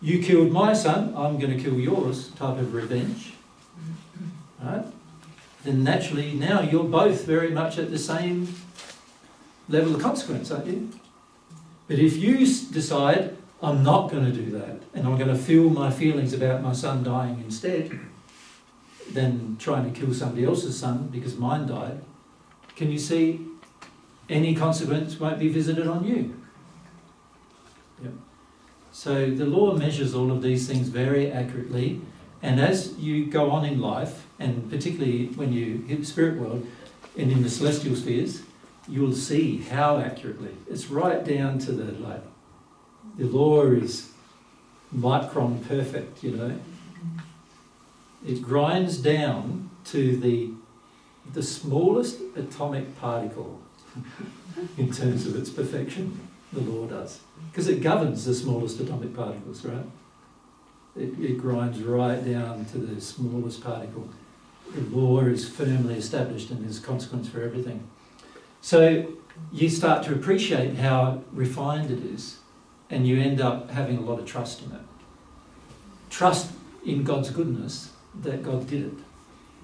you killed my son, I'm going to kill yours type of revenge, right? Then naturally now you're both very much at the same level of consequence, aren't you? But if you decide, I'm not going to do that, and I'm going to feel my feelings about my son dying instead, than trying to kill somebody else's son because mine died, can you see any consequence won't be visited on you? Yep. So the law measures all of these things very accurately, and as you go on in life, and particularly when you hit the spirit world and in the celestial spheres, you'll see how accurately. It's right down to the law is micron perfect, you know. It grinds down to the smallest atomic particle in terms of its perfection, the law does. Because it governs the smallest atomic particles, right? It grinds right down to the smallest particle. The law is firmly established and there's consequence for everything. So you start to appreciate how refined it is, and you end up having a lot of trust in it. Trust in God's goodness, that God did it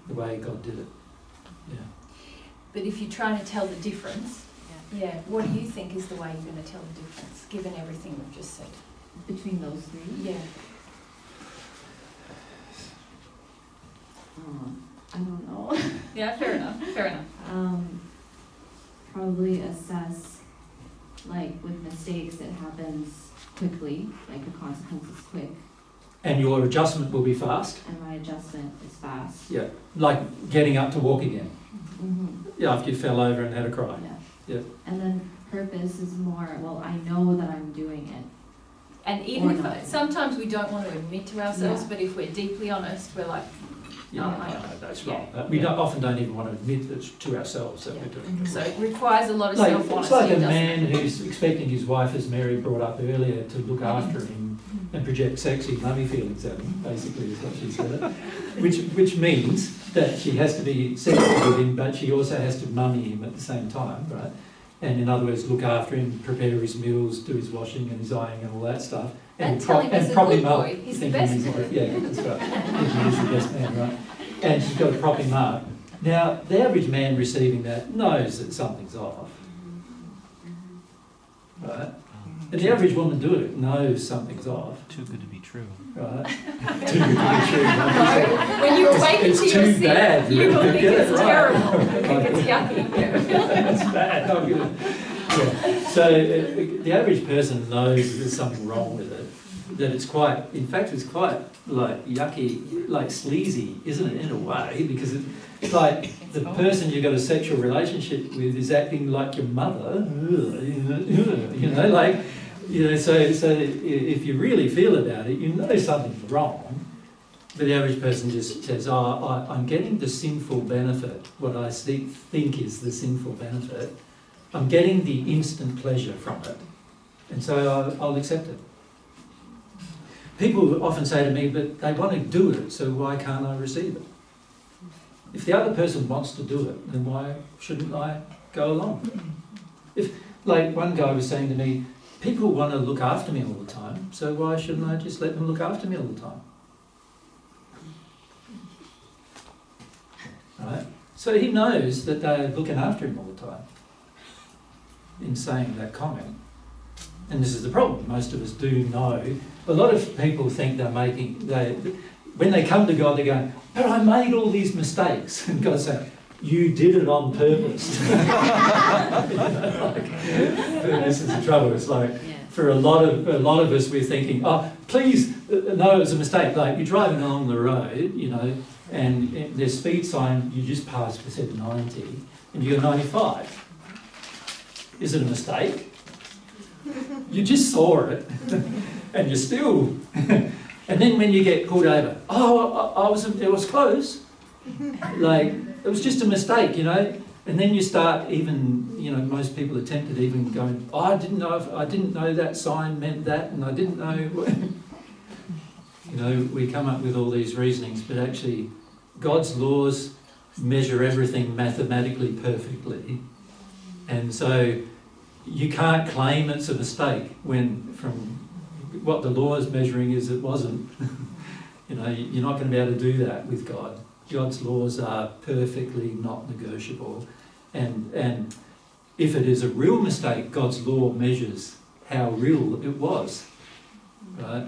the way God did it. Yeah. But if you're trying to tell the difference Yeah, what do you think is the way you're going to tell the difference, given everything we've just said? Between those three? Yeah. I don't know. Yeah, fair enough, fair enough. Probably assess, like with mistakes, it happens quickly, like the consequence is quick, And your adjustment will be fast. and my adjustment is fast. Yeah, like getting up to walk again. Mm-hmm. Yeah, after you fell over and had a cry. Yeah. Yeah. And then purpose is more, well, I know that I'm doing it. And even Or if not. sometimes we don't want to admit to ourselves, Yeah. but if we're deeply honest, we're like, Yeah, Oh, I know. that's Yeah. wrong. We often don't even want to admit that to ourselves that Yeah. we're doing it. so it requires a lot of Like, self-honesty. it's like a doesn't man it? who's expecting his wife, as Mary brought up earlier, to look after him and project sexy mummy feelings at him, basically is what she said. Which means that she has to be sexy with him, but she also has to mummy him at the same time, right? And in other words, look after him, prepare his meals, do his washing and his ironing and all that stuff. And tell him he's a prop good him up, boy. He's the thinking best he's a boy. good- Yeah, that's right. Thinking he's the best man, right? And she's got to prop him up. Now, the average man receiving that knows that something's off, right? And the average woman doing it knows something's off, Too good to be true. right? Too good to be true. No, when you awaken It's to your too sin, bad. you will think Get it it's right. terrible. You think it's yucky. Yeah. That's bad. Not good. Yeah. So the average person knows that there's something wrong with it. That it's quite, in fact, it's quite like yucky, like sleazy, isn't it, in a way? Because it's like the person you've got a sexual relationship with is acting like your mother, you know, like, you know. So if you really feel about it, you know something's wrong. But the average person just says, "Oh, I'm getting the sinful benefit. What I think is the sinful benefit. I'm getting the instant pleasure from it, and so I'll accept it." People often say to me, but they want to do it, so why can't I receive it? If the other person wants to do it, then why shouldn't I go along? If, like one guy was saying to me, people want to look after me all the time, so why shouldn't I just let them look after me all the time? Right? So he knows that they're looking after him all the time in saying that comment. And this is the problem. Most of us do know. A lot of people think when they come to God, they're going, but I made all these mistakes. And God's saying, you did it on purpose. This is the trouble. It's like, for a lot of us, we're thinking, oh, please, no, it was a mistake. Like, you're driving along the road, you know, and there's speed sign, you just passed, it said 90, and you go 95. Is it a mistake? You just saw it, and you're still. And then when you get pulled over, it was close. Like, it was just a mistake, you know. And then you start even, you know, most people are tempted even going, oh, I didn't know that sign meant that, and I didn't know. You know, we come up with all these reasonings, but actually, God's laws measure everything mathematically perfectly, and so you can't claim it's a mistake when from what the law is measuring is it wasn't. You know, you're not going to be able to do that with God. God's laws are perfectly not negotiable, and if it is a real mistake, God's law measures how real it was, right?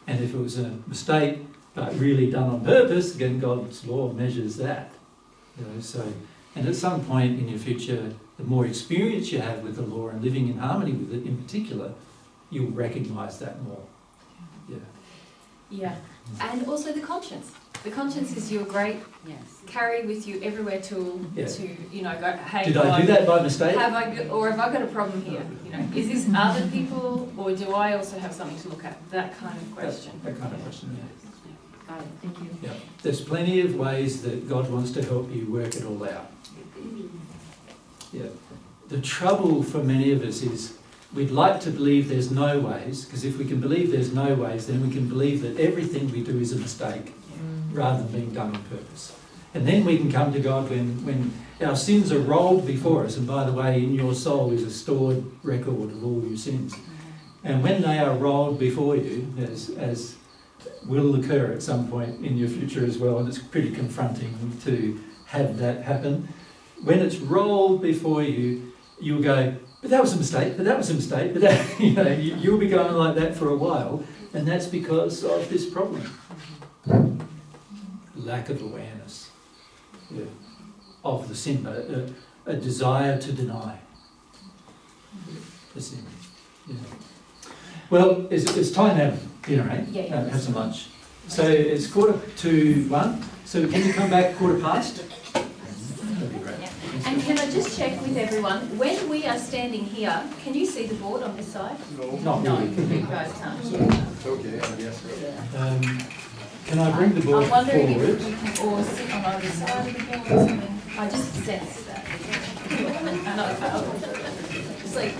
And if it was a mistake but really done on purpose, again, God's law measures that. You know, so, and at some point in your future, the more experience you have with the law and living in harmony with it in particular, you'll recognise that more. Yeah. Yeah. And also the conscience. The conscience is your great carry with you everywhere tool to, you know, go, hey, Did God, I do that by mistake? have I got a problem here? You know, is this other people, or do I also have something to look at? That kind of question. That kind of question, yeah. Got it, thank you. Yeah. There's plenty of ways that God wants to help you work it all out. Yeah. The trouble for many of us is we'd like to believe there's no ways, because if we can believe there's no ways, then we can believe that everything we do is a mistake rather than being done on purpose. And then we can come to God when our sins are rolled before us, and by the way, in your soul is a stored record of all your sins. And when they are rolled before you, as will occur at some point in your future as well, and it's pretty confronting to have that happen, when it's rolled before you, you'll go, but that was a mistake, but that was a mistake, but that, you'll be going like that for a while, and that's because of this problem. Lack of awareness of the sin, a desire to deny the sin. Well, it's time now, right? Yeah. Have some lunch. So it's 1:45, so can you come back 1:15? That'd be great. And can I just check with everyone, when we are standing here, can you see the board on this side? Not No, really. you guys can't. Okay, I guess. Can I bring the board I'm wondering forward? if we can all sit on either side of the board or something. I just sense that. And it's like,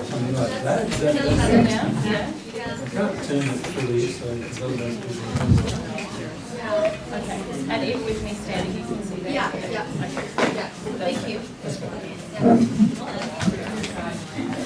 Something like that? Is can you that sit down? Yeah. I can't turn it fully, so it's otherwise people. Okay. And even with me standing, you can see that? Yeah. Okay. Yeah, thank you. That's fine.